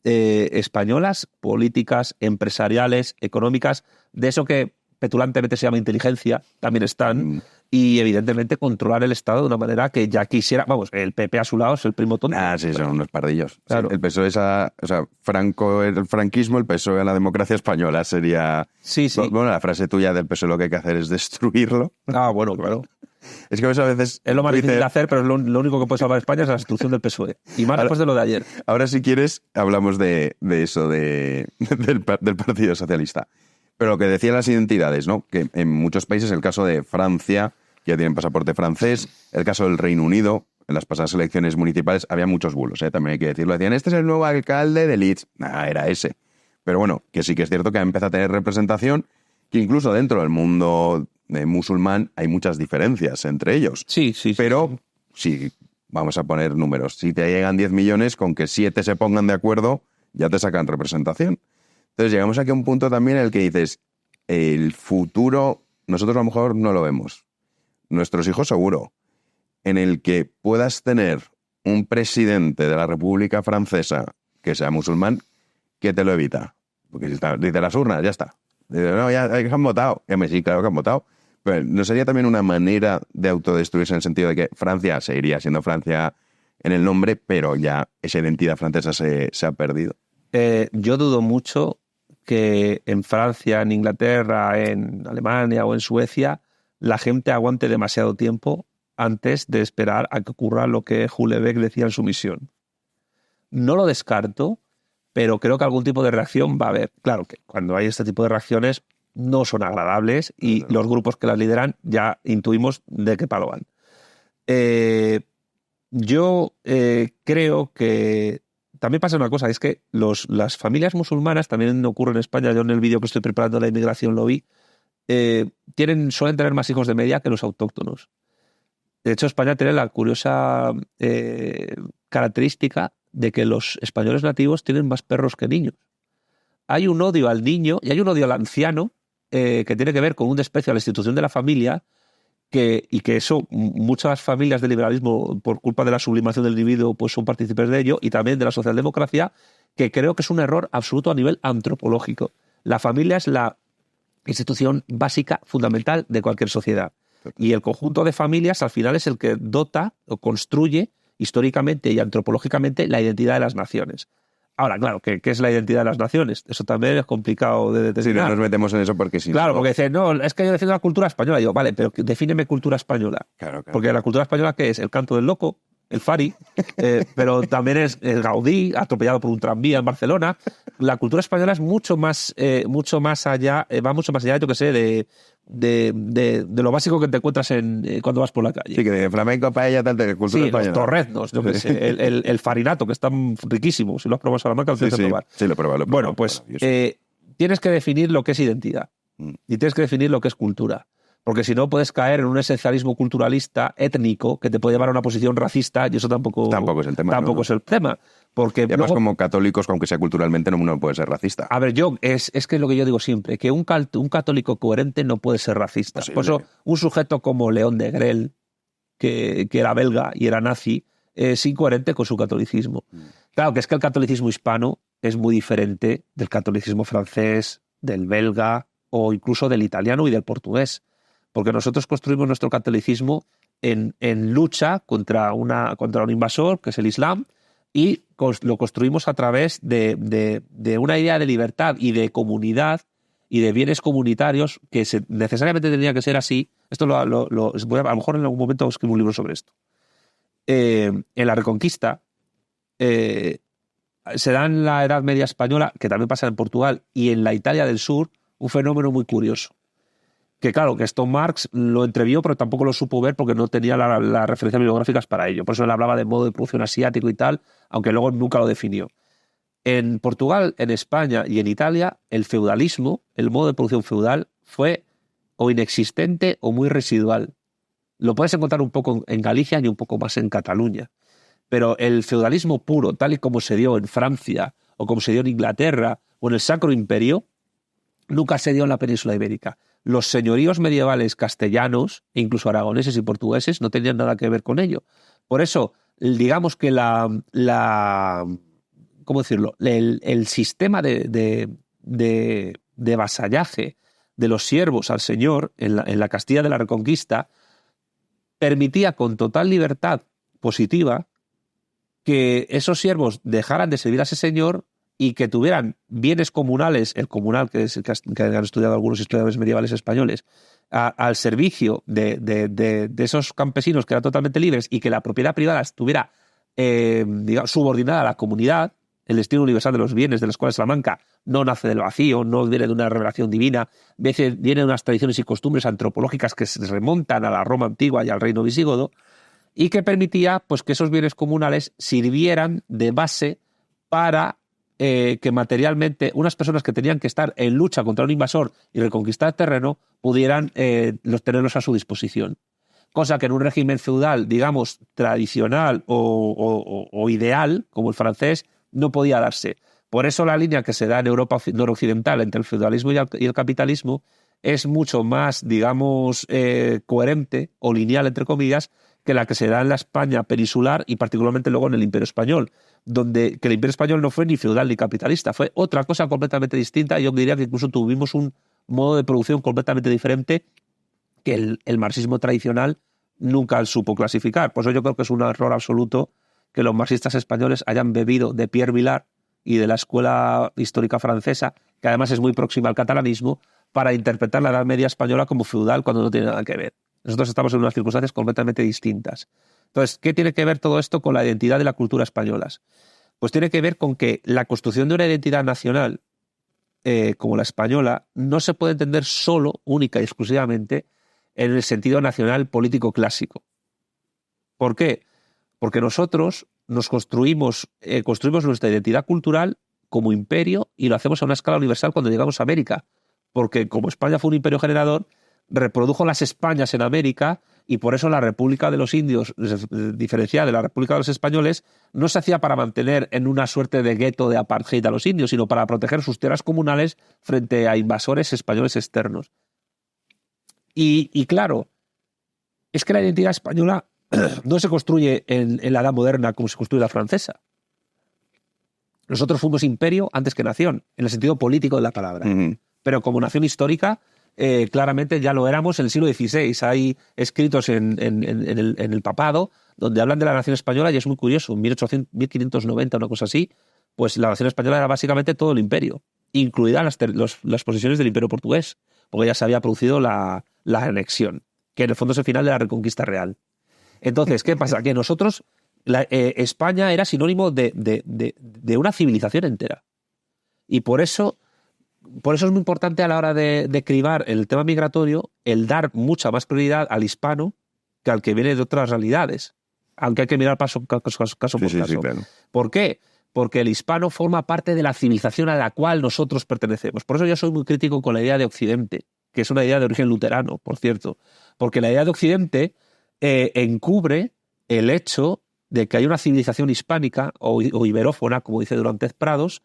españolas, políticas, empresariales, económicas, de eso que petulantemente se llama inteligencia, también están, y evidentemente controlar el Estado de una manera que ya quisiera, vamos, el PP a su lado es el primo tonto. Ah, sí, son unos pardillos. Claro. Sí, el PSOE es el franquismo, el PSOE a la democracia española sería... Sí. Bueno, la frase tuya del PSOE lo que hay que hacer es destruirlo. Ah, bueno, claro. Es que a veces... Es lo más difícil de hacer, pero lo único que puede salvar a España es la destrucción del PSOE. Y más después de lo de ayer. Ahora, si quieres, hablamos de eso, del Partido Socialista. Pero lo que decían las identidades, ¿no? Que en muchos países, el caso de Francia, que ya tienen pasaporte francés, el caso del Reino Unido, en las pasadas elecciones municipales había muchos bulos, también hay que decirlo. Decían, este es el nuevo alcalde de Leeds. Era ese. Pero bueno, que sí que es cierto que ha empezado a tener representación, que incluso dentro del mundo musulmán hay muchas diferencias entre ellos. Sí. Pero sí, vamos a poner números. Si te llegan 10 millones, con que 7 se pongan de acuerdo, ya te sacan representación. Entonces llegamos aquí a un punto también en el que dices, el futuro, nosotros a lo mejor no lo vemos. Nuestros hijos seguro. En el que puedas tener un presidente de la República Francesa que sea musulmán, que te lo evita. Porque si está, dice las urnas, ya está. Dice, no, ya han votado. Sí, claro que han votado. Pero ¿no sería también una manera de autodestruirse en el sentido de que Francia seguiría siendo Francia en el nombre, pero ya esa identidad francesa se ha perdido? Yo dudo mucho que en Francia, en Inglaterra, en Alemania o en Suecia la gente aguante demasiado tiempo antes de esperar a que ocurra lo que Houellebecq decía en su misión. No lo descarto, pero creo que algún tipo de reacción va a haber. Claro que cuando hay este tipo de reacciones no son agradables y los grupos que las lideran ya intuimos de qué palo van. Yo creo que también pasa una cosa, es que las familias musulmanas, también ocurre en España, yo en el vídeo que estoy preparando de la inmigración lo vi, suelen tener más hijos de media que los autóctonos. De hecho, España tiene la curiosa característica de que los españoles nativos tienen más perros que niños. Hay un odio al niño y hay un odio al anciano que tiene que ver con un desprecio a la institución de la familia y que eso, muchas familias del liberalismo, por culpa de la sublimación del individuo, pues son partícipes de ello, y también de la socialdemocracia, que creo que es un error absoluto a nivel antropológico. La familia es la institución básica, fundamental de cualquier sociedad. Y el conjunto de familias al final es el que dota o construye históricamente y antropológicamente la identidad de las naciones. Ahora, claro, ¿qué es la identidad de las naciones? Eso también es complicado de determinar. Sí, no nos metemos en eso porque sí. Claro, porque dicen, no, es que yo defiendo la cultura española. Y yo, vale, pero defíneme cultura española. Claro. Porque la cultura española, ¿qué es? El canto del loco, el Fari, pero también es el Gaudí, atropellado por un tranvía en Barcelona. La cultura española es mucho más allá, va mucho más allá, yo que sé, de lo básico que te encuentras cuando vas por la calle. Sí, que de flamenco, paella, tal, de cultura española. Los torreznos, yo que sé, el farinato, que está riquísimo. Si lo has probado en Salamanca, lo tienes que probar. Sí, lo he probado. Bueno, pues tienes que definir lo que es identidad y tienes que definir lo que es cultura. Porque si no puedes caer en un esencialismo culturalista, étnico, que te puede llevar a una posición racista, y eso tampoco es el tema. Tampoco es el tema. Porque además, como católicos, aunque sea culturalmente, no puede ser racista. A ver, es que es lo que yo digo siempre, que un católico coherente no puede ser racista. Posible. Por eso, un sujeto como León de Grel, que era belga y era nazi, es incoherente con su catolicismo. Claro, que es que el catolicismo hispano es muy diferente del catolicismo francés, del belga o incluso del italiano y del portugués. Porque nosotros construimos nuestro catolicismo en lucha contra un invasor, que es el Islam, y lo construimos a través de una idea de libertad y de comunidad y de bienes comunitarios que necesariamente tendría que ser así. Esto a lo mejor en algún momento escribo un libro sobre esto. En la Reconquista se da en la Edad Media española, que también pasa en Portugal, y en la Italia del Sur, un fenómeno muy curioso. Que claro, que esto Marx lo entrevió, pero tampoco lo supo ver porque no tenía las referencias bibliográficas para ello. Por eso él hablaba de modo de producción asiático y tal, aunque luego nunca lo definió. En Portugal, en España y en Italia, el feudalismo, el modo de producción feudal, fue o inexistente o muy residual. Lo puedes encontrar un poco en Galicia y un poco más en Cataluña. Pero el feudalismo puro, tal y como se dio en Francia o como se dio en Inglaterra o en el Sacro Imperio, nunca se dio en la península ibérica. Los señoríos medievales castellanos, e incluso aragoneses y portugueses, no tenían nada que ver con ello. Por eso, digamos que ¿cómo decirlo? El sistema de vasallaje de los siervos al señor en la Castilla de la Reconquista permitía con total libertad positiva que esos siervos dejaran de servir a ese señor y que tuvieran bienes comunales, el comunal, que han estudiado algunos historiadores medievales españoles, al servicio de esos campesinos que eran totalmente libres y que la propiedad privada estuviera subordinada a la comunidad. El destino universal de los bienes de los cuales Salamanca no nace del vacío, no viene de una revelación divina, viene de unas tradiciones y costumbres antropológicas que se remontan a la Roma antigua y al reino visigodo. y que permitía pues, que esos bienes comunales sirvieran de base para que materialmente unas personas que tenían que estar en lucha contra un invasor y reconquistar terreno pudieran tenerlos a su disposición. Cosa que en un régimen feudal, digamos, tradicional o ideal, como el francés, no podía darse. Por eso la línea que se da en Europa noroccidental entre el feudalismo y el capitalismo es mucho más, digamos, coherente o lineal, entre comillas, que la que se da en la España peninsular y particularmente luego en el Imperio Español, donde que el Imperio Español no fue ni feudal ni capitalista, fue otra cosa completamente distinta. Yo diría que incluso tuvimos un modo de producción completamente diferente que el marxismo tradicional nunca supo clasificar. Por eso yo creo que es un error absoluto que los marxistas españoles hayan bebido de Pierre Vilar y de la escuela histórica francesa, que además es muy próxima al catalanismo, para interpretar la Edad Media española como feudal cuando no tiene nada que ver. Nosotros estamos en unas circunstancias completamente distintas. Entonces, ¿qué tiene que ver todo esto con la identidad de la cultura española? Pues tiene que ver con que la construcción de una identidad nacional como la española no se puede entender solo, única y exclusivamente, en el sentido nacional político clásico. ¿Por qué? Porque nosotros nos construimos nuestra identidad cultural como imperio y lo hacemos a una escala universal cuando llegamos a América. Porque como España fue un imperio generador, reprodujo las Españas en América y por eso la República de los Indios, diferenciada de la República de los Españoles, no se hacía para mantener en una suerte de gueto de apartheid a los indios, sino para proteger sus tierras comunales frente a invasores españoles externos. Y claro, es que la identidad española no se construye en la edad moderna como se construye la francesa. Nosotros fuimos imperio antes que nación, en el sentido político de la palabra. Uh-huh. Pero como nación histórica, claramente ya lo éramos en el siglo XVI. Hay escritos en el papado donde hablan de la nación española y es muy curioso. En 1590, una cosa así, pues la nación española era básicamente todo el imperio, incluidas las posesiones del imperio portugués, porque ya se había producido la anexión, que en el fondo es el final de la reconquista real. Entonces, ¿qué pasa? Que nosotros, España era sinónimo de una civilización entera. Y por eso es muy importante a la hora de cribar el tema migratorio el dar mucha más prioridad al hispano que al que viene de otras realidades. Aunque hay que mirar caso por caso. Sí, claro. ¿Por qué? Porque el hispano forma parte de la civilización a la cual nosotros pertenecemos. Por eso yo soy muy crítico con la idea de Occidente, que es una idea de origen luterano, por cierto. Porque la idea de Occidente encubre el hecho de que hay una civilización hispánica o iberófona, como dice Durantes Prados,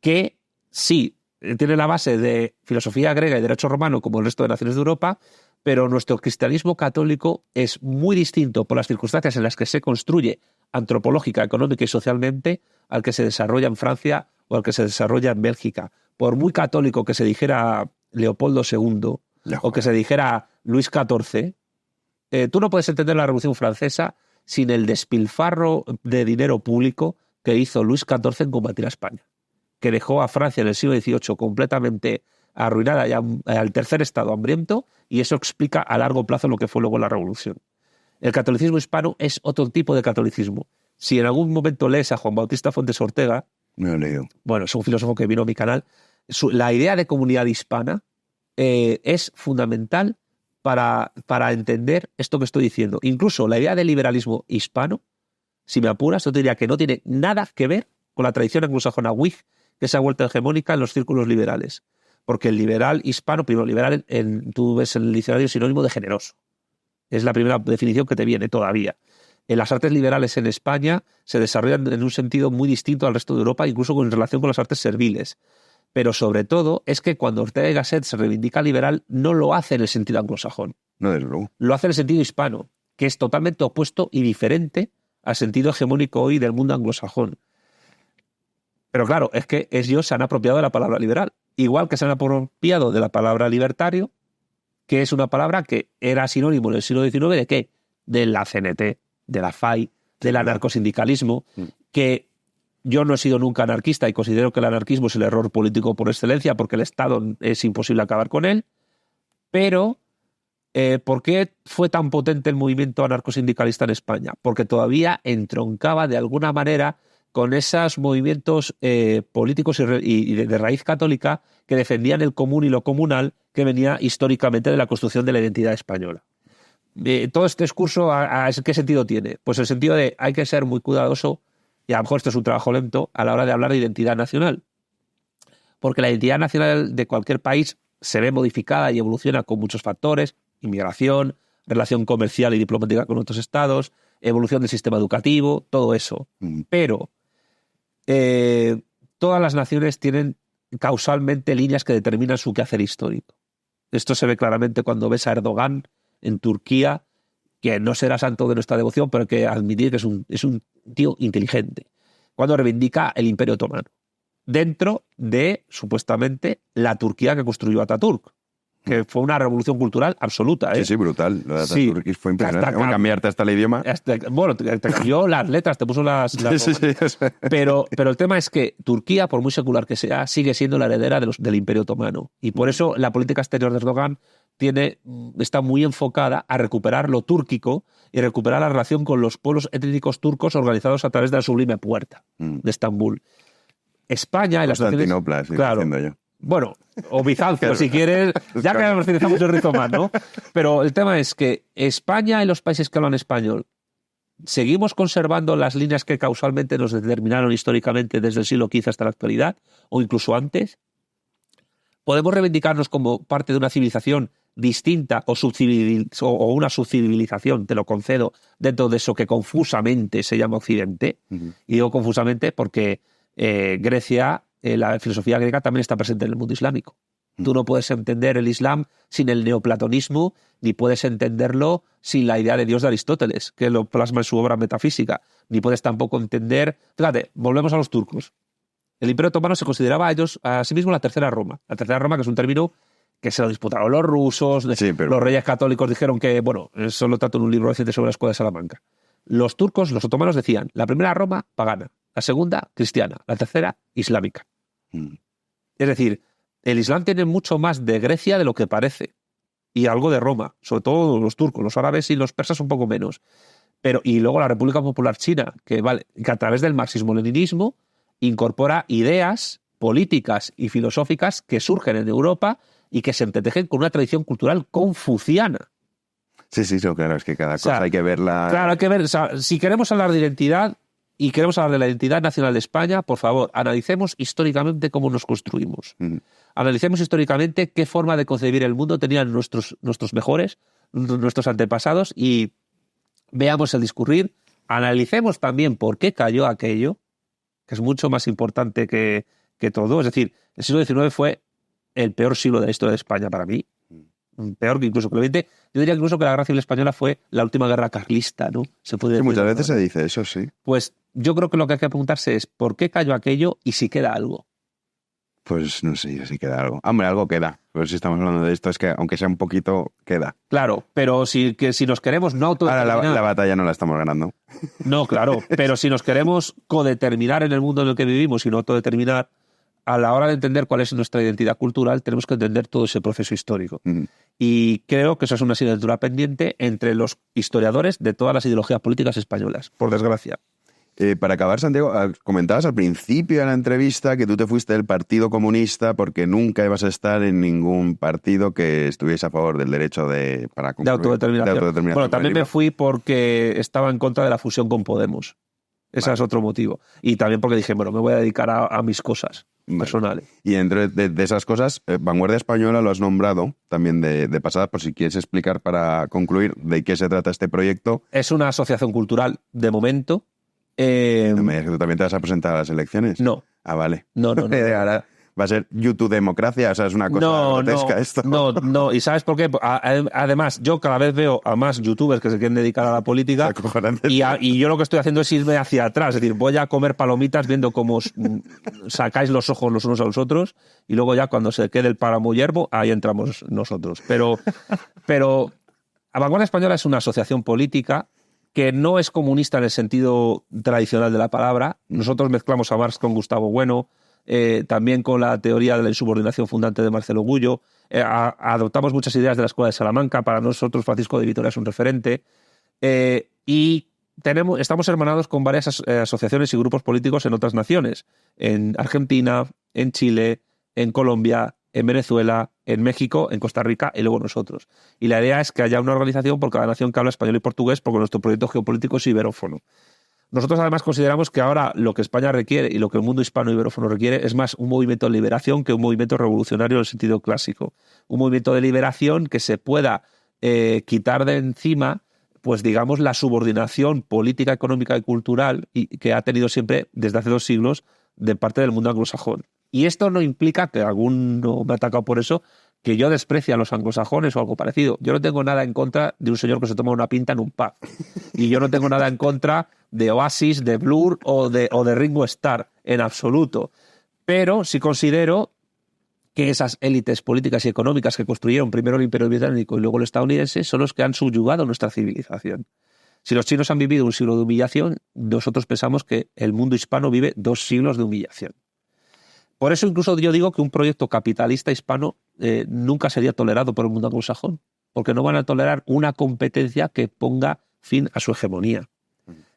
que sí tiene la base de filosofía griega y derecho romano como el resto de naciones de Europa, pero nuestro cristianismo católico es muy distinto por las circunstancias en las que se construye antropológica, económica y socialmente al que se desarrolla en Francia o al que se desarrolla en Bélgica. Por muy católico que se dijera Leopoldo II o que se dijera Luis XIV, tú no puedes entender la Revolución Francesa sin el despilfarro de dinero público que hizo Luis XIV en combatir a España, que dejó a Francia en el siglo XVIII completamente arruinada y al tercer estado hambriento, y eso explica a largo plazo lo que fue luego la Revolución. El catolicismo hispano es otro tipo de catolicismo. Si en algún momento lees a Juan Bautista Fuentes Ortega, me lo he leído. Bueno, es un filósofo que vino a mi canal, la idea de comunidad hispana es fundamental para entender esto que estoy diciendo. Incluso la idea del liberalismo hispano, si me apuras, yo te diría que no tiene nada que ver con la tradición anglosajona Whig, que se ha vuelto hegemónica en los círculos liberales. Porque el liberal hispano, primero liberal, tú ves en el diccionario sinónimo de generoso. Es la primera definición que te viene todavía. En las artes liberales en España se desarrollan en un sentido muy distinto al resto de Europa, incluso en relación con las artes serviles. Pero sobre todo es que cuando Ortega y Gasset se reivindica liberal, no lo hace en el sentido anglosajón. No, desde luego. Lo hace en el sentido hispano, que es totalmente opuesto y diferente al sentido hegemónico hoy del mundo anglosajón. Pero claro, es que ellos se han apropiado de la palabra liberal, igual que se han apropiado de la palabra libertario, que es una palabra que era sinónimo en el siglo XIX ¿de qué? De la CNT, de la FAI, del anarcosindicalismo, que yo no he sido nunca anarquista y considero que el anarquismo es el error político por excelencia porque el Estado es imposible acabar con él, pero ¿por qué fue tan potente el movimiento anarcosindicalista en España? Porque todavía entroncaba de alguna manera con esos movimientos políticos y de raíz católica que defendían el común y lo comunal que venía históricamente de la construcción de la identidad española. todo este discurso, ¿qué sentido tiene? Pues el sentido de hay que ser muy cuidadoso, y a lo mejor esto es un trabajo lento, a la hora de hablar de identidad nacional. Porque la identidad nacional de cualquier país se ve modificada y evoluciona con muchos factores: inmigración, relación comercial y diplomática con otros estados, evolución del sistema educativo, todo eso. Pero todas las naciones tienen causalmente líneas que determinan su quehacer histórico. Esto se ve claramente cuando ves a Erdogan en Turquía, que no será santo de nuestra devoción, pero hay que admitir que es un tío inteligente. Cuando reivindica el Imperio Otomano, dentro de, supuestamente, la Turquía que construyó Atatürk, que fue una revolución cultural absoluta. Sí, brutal. Lo de Atatürk fue impresionante. ¿Cómo cambiarte hasta el idioma? Bueno, te cambió las letras, te puso las sí. Pero el tema es que Turquía, por muy secular que sea, sigue siendo la heredera del Imperio Otomano. Y por eso la política exterior de Erdogan está muy enfocada a recuperar lo túrquico y recuperar la relación con los pueblos étnicos turcos organizados a través de la Sublime Puerta de Estambul. España y las naciones... Constantinopla, sí, claro. Diciendo yo. Bueno, o Bizancio, si quieres, ya que nos utilizamos el rizomán, ¿no? Pero el tema es que España y los países que hablan español seguimos conservando las líneas que causalmente nos determinaron históricamente desde el siglo XV hasta la actualidad, o incluso antes. Podemos reivindicarnos como parte de una civilización distinta o una subcivilización, te lo concedo, dentro de eso que confusamente se llama Occidente. Y digo confusamente porque Grecia, la filosofía griega también está presente en el mundo islámico. Tú no puedes entender el Islam sin el neoplatonismo, ni puedes entenderlo sin la idea de Dios de Aristóteles, que lo plasma en su obra Metafísica, ni puedes tampoco entender... Fíjate, volvemos a los turcos. El Imperio Otomano se consideraba a sí mismo la Tercera Roma. La Tercera Roma, que es un término que se lo disputaron los rusos, sí, pero... los reyes católicos dijeron que, bueno, eso lo trato en un libro reciente sobre la Escuela de Salamanca. Los turcos, los otomanos decían, la primera Roma, pagana, la segunda, cristiana, la tercera, islámica. Es decir, el Islam tiene mucho más de Grecia de lo que parece, y algo de Roma, sobre todo los turcos, los árabes y los persas un poco menos. Y luego la República Popular China, que a través del marxismo-leninismo incorpora ideas políticas y filosóficas que surgen en Europa y que se entretejen con una tradición cultural confuciana. Sí, claro, es que cada cosa hay que verla... Claro, hay que ver, si queremos hablar de identidad y queremos hablar de la identidad nacional de España, por favor, analicemos históricamente cómo nos construimos. Analicemos históricamente qué forma de concebir el mundo tenían nuestros mejores, nuestros antepasados, y veamos el discurrir. Analicemos también por qué cayó aquello, que es mucho más importante que todo. Es decir, el siglo XIX fue el peor siglo de la historia de España para mí. Peor que incluso Clemente. Yo diría incluso que la Guerra Civil Española fue la última guerra carlista, ¿no? Se puede decir, muchas veces se dice eso, sí. Pues yo creo que lo que hay que preguntarse es ¿por qué cayó aquello y si queda algo? Pues no sé si queda algo. Hombre, algo queda. Pero si estamos hablando de esto, es que aunque sea un poquito, queda. Claro, pero si nos queremos no autodeterminar... Ahora la batalla no la estamos ganando. No, claro, pero si nos queremos codeterminar en el mundo en el que vivimos y no autodeterminar, a la hora de entender cuál es nuestra identidad cultural, tenemos que entender todo ese proceso histórico. Y creo que eso es una asignatura pendiente entre los historiadores de todas las ideologías políticas españolas, por desgracia. Para acabar, Santiago, comentabas al principio de la entrevista que tú te fuiste del Partido Comunista porque nunca ibas a estar en ningún partido que estuviese a favor del derecho de autodeterminación. Bueno, también me fui porque estaba en contra de la fusión con Podemos. Ese es otro motivo. Y también porque dije, bueno, me voy a dedicar a mis cosas personales. Y entre de esas cosas, Vanguardia Española lo has nombrado también de pasada, por si quieres explicar para concluir de qué se trata este proyecto. Es una asociación cultural de momento. ¿No me digas que tú también te vas a presentar a las elecciones? No. Ah, vale. No. Ahora va a ser YouTube Democracia, o sea, es una cosa grotesca esto. No, ¿y sabes por qué? Además, yo cada vez veo a más youtubers que se quieren dedicar a la política y yo lo que estoy haciendo es irme hacia atrás, es decir, voy a comer palomitas viendo cómo sacáis los ojos los unos a los otros y luego ya cuando se quede el páramo yermo, ahí entramos nosotros. Pero la Vanguardia Española es una asociación política que no es comunista en el sentido tradicional de la palabra. Nosotros mezclamos a Marx con Gustavo Bueno, también con la teoría de la insubordinación fundante de Marcelo Gullo. Adoptamos muchas ideas de la Escuela de Salamanca. Para nosotros Francisco de Vitoria es un referente. Y estamos hermanados con varias asociaciones y grupos políticos en otras naciones. En Argentina, en Chile, en Colombia, en Venezuela, en México, en Costa Rica y luego nosotros. Y la idea es que haya una organización por cada nación que habla español y portugués, porque nuestro proyecto geopolítico es iberófono. Nosotros además consideramos que ahora lo que España requiere y lo que el mundo hispano iberófono requiere es más un movimiento de liberación que un movimiento revolucionario en el sentido clásico. Un movimiento de liberación que se pueda quitar de encima, pues digamos, la subordinación política, económica y cultural que ha tenido siempre desde hace 2 siglos de parte del mundo anglosajón. Y esto no implica, que alguno me ha atacado por eso, que yo desprecie a los anglosajones o algo parecido. Yo no tengo nada en contra de un señor que se toma una pinta en un pub. Y yo no tengo nada en contra de Oasis, de Blur o de Ringo Starr, en absoluto. Pero sí considero que esas élites políticas y económicas que construyeron primero el Imperio Británico y luego el estadounidense son los que han subyugado nuestra civilización. Si los chinos han vivido un siglo de humillación, nosotros pensamos que el mundo hispano vive 2 siglos de humillación. Por eso incluso yo digo que un proyecto capitalista hispano nunca sería tolerado por el mundo anglosajón, porque no van a tolerar una competencia que ponga fin a su hegemonía.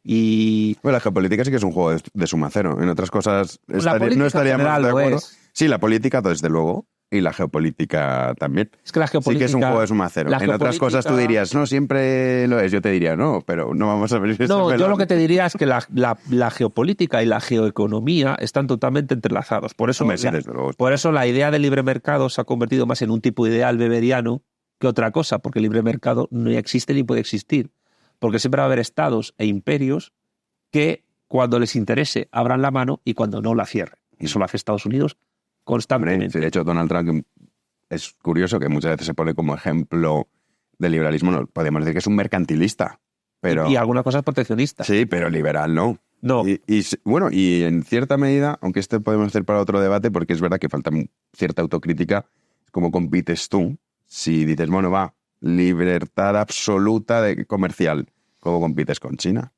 Y bueno, la geopolítica sí que es un juego de suma cero. En otras cosas no estaríamos general, de acuerdo. es. Sí, la política desde luego, y la geopolítica también. Es que la geopolítica, sí que es un juego de suma cero. En otras cosas tú dirías, no, siempre lo es. Yo te diría, no, pero no vamos a ver si no, yo lo que te diría es que la geopolítica y la geoeconomía están totalmente entrelazados. Por eso, por eso la idea del libre mercado se ha convertido más en un tipo ideal weberiano que otra cosa, porque el libre mercado no existe ni puede existir. Porque siempre va a haber estados e imperios que cuando les interese abran la mano y cuando no la cierren. Y eso lo hace Estados Unidos constantemente. De hecho, Donald Trump es curioso que muchas veces se pone como ejemplo del liberalismo. No, podemos decir que es un mercantilista. Pero, y algunas cosas proteccionistas. Sí, pero liberal no. No. Bueno, y en cierta medida, aunque este podemos hacer para otro debate, porque es verdad que falta cierta autocrítica, ¿cómo compites tú? Si dices, bueno, libertad absoluta comercial, ¿cómo compites con China?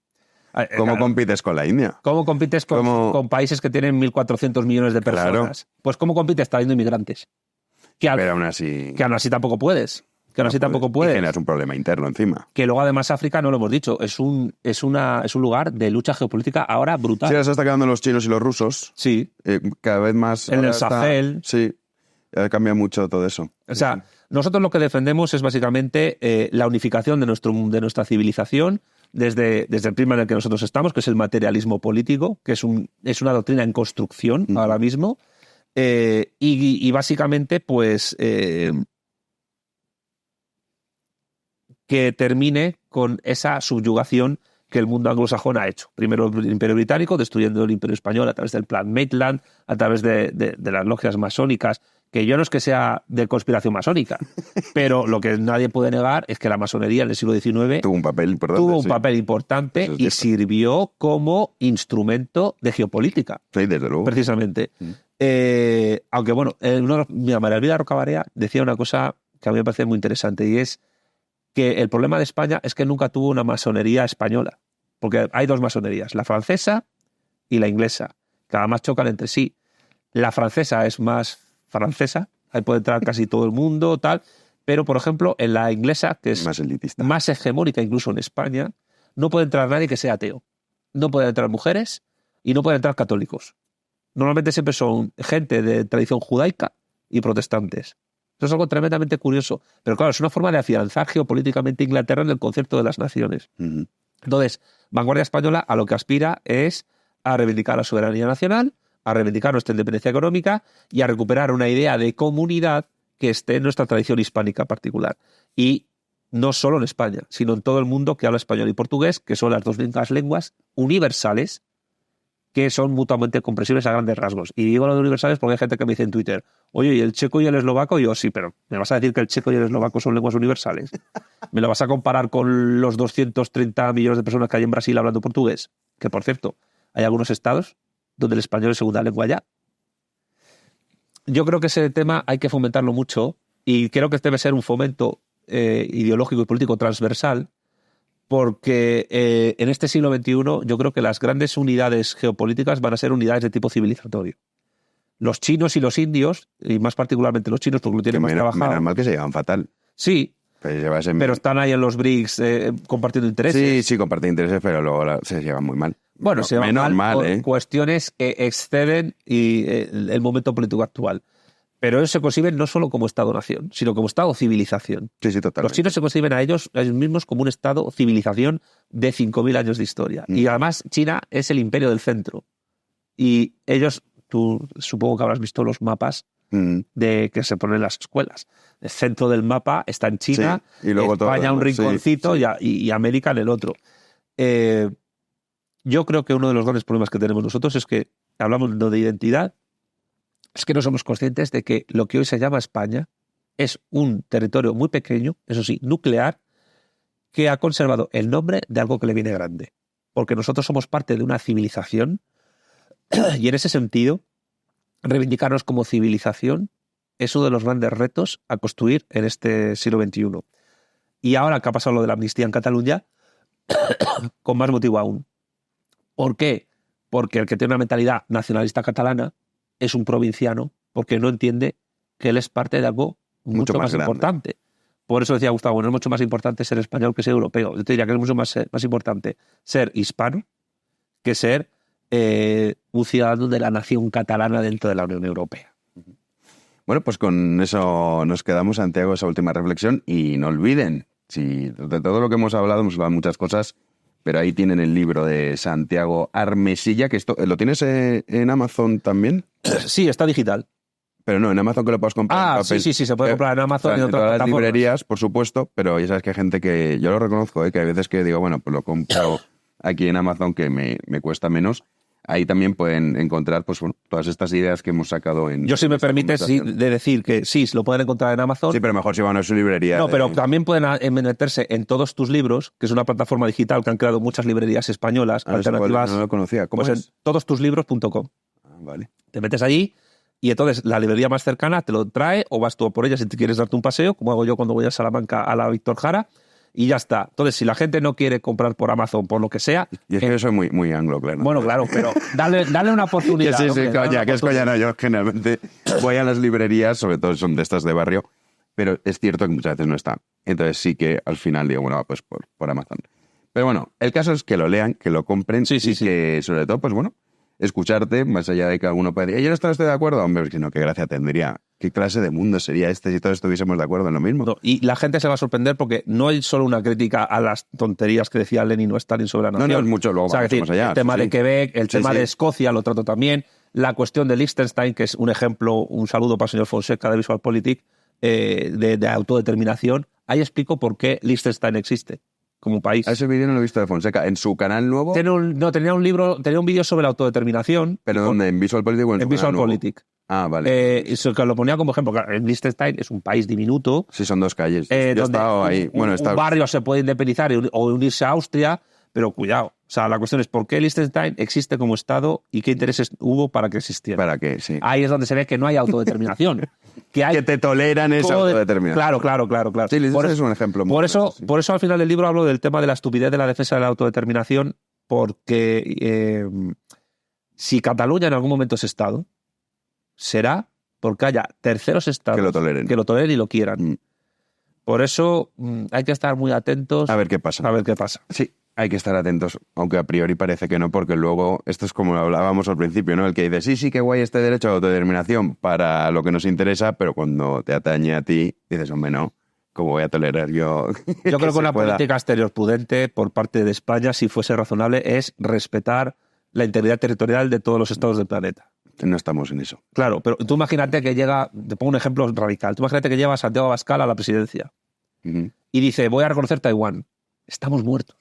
¿Cómo compites con la India? ¿Cómo compites con países que tienen 1.400 millones de personas? Claro. Pues ¿cómo compites trayendo inmigrantes? Pero aún así tampoco puedes. Que aún así tampoco puedes. Y generas un problema interno encima. Que luego además África, no lo hemos dicho, es un lugar de lucha geopolítica ahora brutal. Sí, ahora se está quedando los chinos y los rusos. Sí. Cada vez más. En el Sahel. Sí. Cambia mucho todo eso. O sea, nosotros lo que defendemos es básicamente la unificación de nuestra civilización desde el prisma en el que nosotros estamos, que es el materialismo político, que es una doctrina en construcción ahora mismo, y básicamente pues que termine con esa subyugación que el mundo anglosajón ha hecho. Primero el Imperio Británico, destruyendo el Imperio Español a través del Plan Maitland, a través de las logias masónicas, que yo no es que sea de conspiración masónica, pero lo que nadie puede negar es que la masonería en el siglo XIX tuvo un papel importante, y sirvió como instrumento de geopolítica. Sí, desde luego. Precisamente. Aunque bueno, María Elvira Rocabarea decía una cosa que a mí me parece muy interesante, y es que el problema de España es que nunca tuvo una masonería española, porque hay 2 masonerías, la francesa y la inglesa, que además chocan entre sí. La francesa es más francesa, ahí puede entrar casi todo el mundo, tal, pero por ejemplo en la inglesa, que es más elitista, más hegemónica incluso en España, no puede entrar nadie que sea ateo, no pueden entrar mujeres y no pueden entrar católicos. Normalmente siempre son gente de tradición judaica y protestantes. Eso es algo tremendamente curioso, pero claro, es una forma de afianzar geopolíticamente Inglaterra en el concepto de las naciones. Entonces, Vanguardia Española a lo que aspira es a reivindicar la soberanía nacional, a reivindicar nuestra independencia económica y a recuperar una idea de comunidad que esté en nuestra tradición hispánica particular. Y no solo en España, sino en todo el mundo que habla español y portugués, que son las 2 únicas lenguas universales que son mutuamente comprensibles a grandes rasgos. Y digo lo de universales porque hay gente que me dice en Twitter, oye, ¿y el checo y el eslovaco? Y yo, sí, pero ¿me vas a decir que el checo y el eslovaco son lenguas universales? ¿Me lo vas a comparar con los 230 millones de personas que hay en Brasil hablando portugués? Que, por cierto, hay algunos estados donde el español es segunda lengua ya. Yo creo que ese tema hay que fomentarlo mucho y creo que debe ser un fomento ideológico y político transversal, porque en este siglo XXI yo creo que las grandes unidades geopolíticas van a ser unidades de tipo civilizatorio. Los chinos y los indios, y más particularmente los chinos porque lo tienen más trabajado. Menos mal que se llevan fatal. Sí, pero están ahí en los BRICS compartiendo intereses. Sí, compartiendo intereses, pero luego se llevan muy mal. Bueno, se llevan mal por cuestiones que exceden el momento político actual. Pero ellos se conciben no solo como Estado-nación, sino como Estado-civilización. Sí, totalmente. Los chinos se conciben a ellos mismos como un Estado-civilización de 5.000 años de historia. Y además China es el imperio del centro. Y ellos, tú supongo que habrás visto los mapas de que se ponen en las escuelas. El centro del mapa está en China, y luego España un rinconcito y América en el otro. Yo creo que uno de los grandes problemas que tenemos nosotros es que hablamos de identidad, es que no somos conscientes de que lo que hoy se llama España es un territorio muy pequeño, eso sí, nuclear, que ha conservado el nombre de algo que le viene grande. Porque nosotros somos parte de una civilización y en ese sentido, reivindicarnos como civilización es uno de los grandes retos a construir en este siglo XXI. Y ahora que ha pasado lo de la amnistía en Cataluña, con más motivo aún. ¿Por qué? Porque el que tiene una mentalidad nacionalista catalana es un provinciano, porque no entiende que él es parte de algo mucho más importante. Por eso decía Gustavo, bueno, es mucho más importante ser español que ser europeo. Yo te diría que es mucho más importante ser hispano que ser un ciudadano de la nación catalana dentro de la Unión Europea. Bueno, pues con eso nos quedamos, Santiago, esa última reflexión. Y no olviden, si de todo lo que hemos hablado muchas cosas, pero ahí tienen el libro de Santiago Armesilla, que esto ¿lo tienes en Amazon también? Sí, está digital. Pero no, en Amazon que lo puedes comprar en papel. Sí, se puede comprar en Amazon y en otras todas las plataformas. librerías, por supuesto, pero ya sabes que hay gente que, yo lo reconozco, que hay veces que digo, bueno, pues lo compro aquí en Amazon, que me cuesta menos. Ahí también pueden encontrar, pues bueno, todas estas ideas que hemos sacado en... Yo, si me permites, de decir que sí, lo pueden encontrar en Amazon. Sí, pero mejor si van a su librería. No, pero también pueden meterse en Todos Tus Libros, que es una plataforma digital que han creado muchas librerías españolas alternativas. No lo conocía. ¿Cómo pues es? En todostusLibros.com. Vale. Te metes allí y entonces la librería más cercana te lo trae, o vas tú por ella si te quieres darte un paseo, como hago yo cuando voy a Salamanca a la Víctor Jara, y ya está. Entonces, si la gente no quiere comprar por Amazon, por lo que sea... Y es que yo soy muy anglo, claro. Bueno, claro, pero dale una oportunidad. Sí, coña, que es coña, no. Yo generalmente voy a las librerías, sobre todo son de estas de barrio, pero es cierto que muchas veces no están. Entonces sí que al final digo, bueno, pues por Amazon. Pero bueno, el caso es que lo lean, que lo compren, y que sobre todo, pues bueno, escucharte, más allá de que alguno pueda decir, yo no estoy de acuerdo, hombre, sino qué gracia tendría. ¿Qué clase de mundo sería este si todos estuviésemos de acuerdo en lo mismo? No, y la gente se va a sorprender porque no hay solo una crítica a las tonterías que decía Lenin o Stalin sobre la nación. No, es mucho, luego vamos más allá. El tema de Quebec, el tema de Escocia lo trato también, la cuestión de Liechtenstein, que es un ejemplo, un saludo para el señor Fonseca de VisualPolitik, de autodeterminación. Ahí explico por qué Liechtenstein existe como país. A ese vídeo no lo he visto de Fonseca. ¿En su canal nuevo? Tenía un vídeo sobre la autodeterminación. ¿Pero dónde? ¿En VisualPolitik o en su canal VisualPolitik. Ah, vale. Eso que lo ponía como ejemplo. Liechtenstein es un país diminuto. Sí, son dos calles. Yo he estado ahí. Un barrio se puede independizar o unirse a Austria, pero cuidado. O sea, la cuestión es por qué Liechtenstein existe como Estado y qué intereses hubo para que existiera. ¿Para qué? Sí. Ahí es donde se ve que no hay autodeterminación. que te toleran esa autodeterminación. Claro. Sí, Liechtenstein es un ejemplo. Por eso al final del libro hablo del tema de la estupidez de la defensa de la autodeterminación, porque si Cataluña en algún momento es Estado, será porque haya terceros estados que lo toleren y lo quieran. Por eso hay que estar muy atentos. A ver qué pasa. Sí, hay que estar atentos, aunque a priori parece que no, porque luego, esto es como hablábamos al principio, ¿no? El que dice, sí, qué guay este derecho a autodeterminación para lo que nos interesa, pero cuando te atañe a ti, dices, hombre, no, ¿cómo voy a tolerar yo? Yo creo que una política exterior prudente por parte de España, si fuese razonable, es respetar la integridad territorial de todos los estados del planeta. No estamos en eso. Claro, pero tú imagínate que llega, te pongo un ejemplo radical, tú imagínate que lleva Santiago Abascal a la presidencia y dice, voy a reconocer Taiwán. Estamos muertos.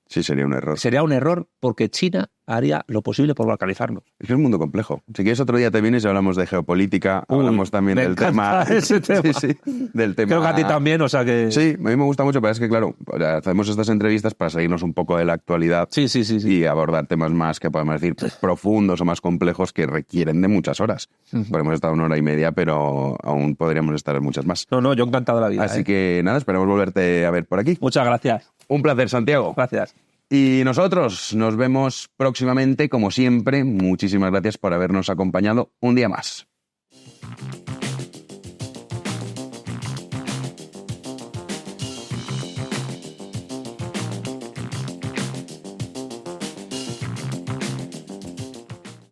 Sí, sería un error. Sería un error porque China haría lo posible por balcanizarnos. Es que es un mundo complejo. Si quieres otro día te vienes y hablamos de geopolítica, hablamos también del tema. Ese tema. Sí, del tema. Creo que a ti también, o sea que... Sí, a mí me gusta mucho, pero es que claro, hacemos estas entrevistas para salirnos un poco de la actualidad sí. y abordar temas más, que podemos decir, profundos o más complejos que requieren de muchas horas. Hemos estado 1 hora y media, pero aún podríamos estar muchas más. No, yo encantado de la vida. Así que nada, esperamos volverte a ver por aquí. Muchas gracias. Un placer, Santiago. Gracias. Y nosotros nos vemos próximamente, como siempre. Muchísimas gracias por habernos acompañado un día más.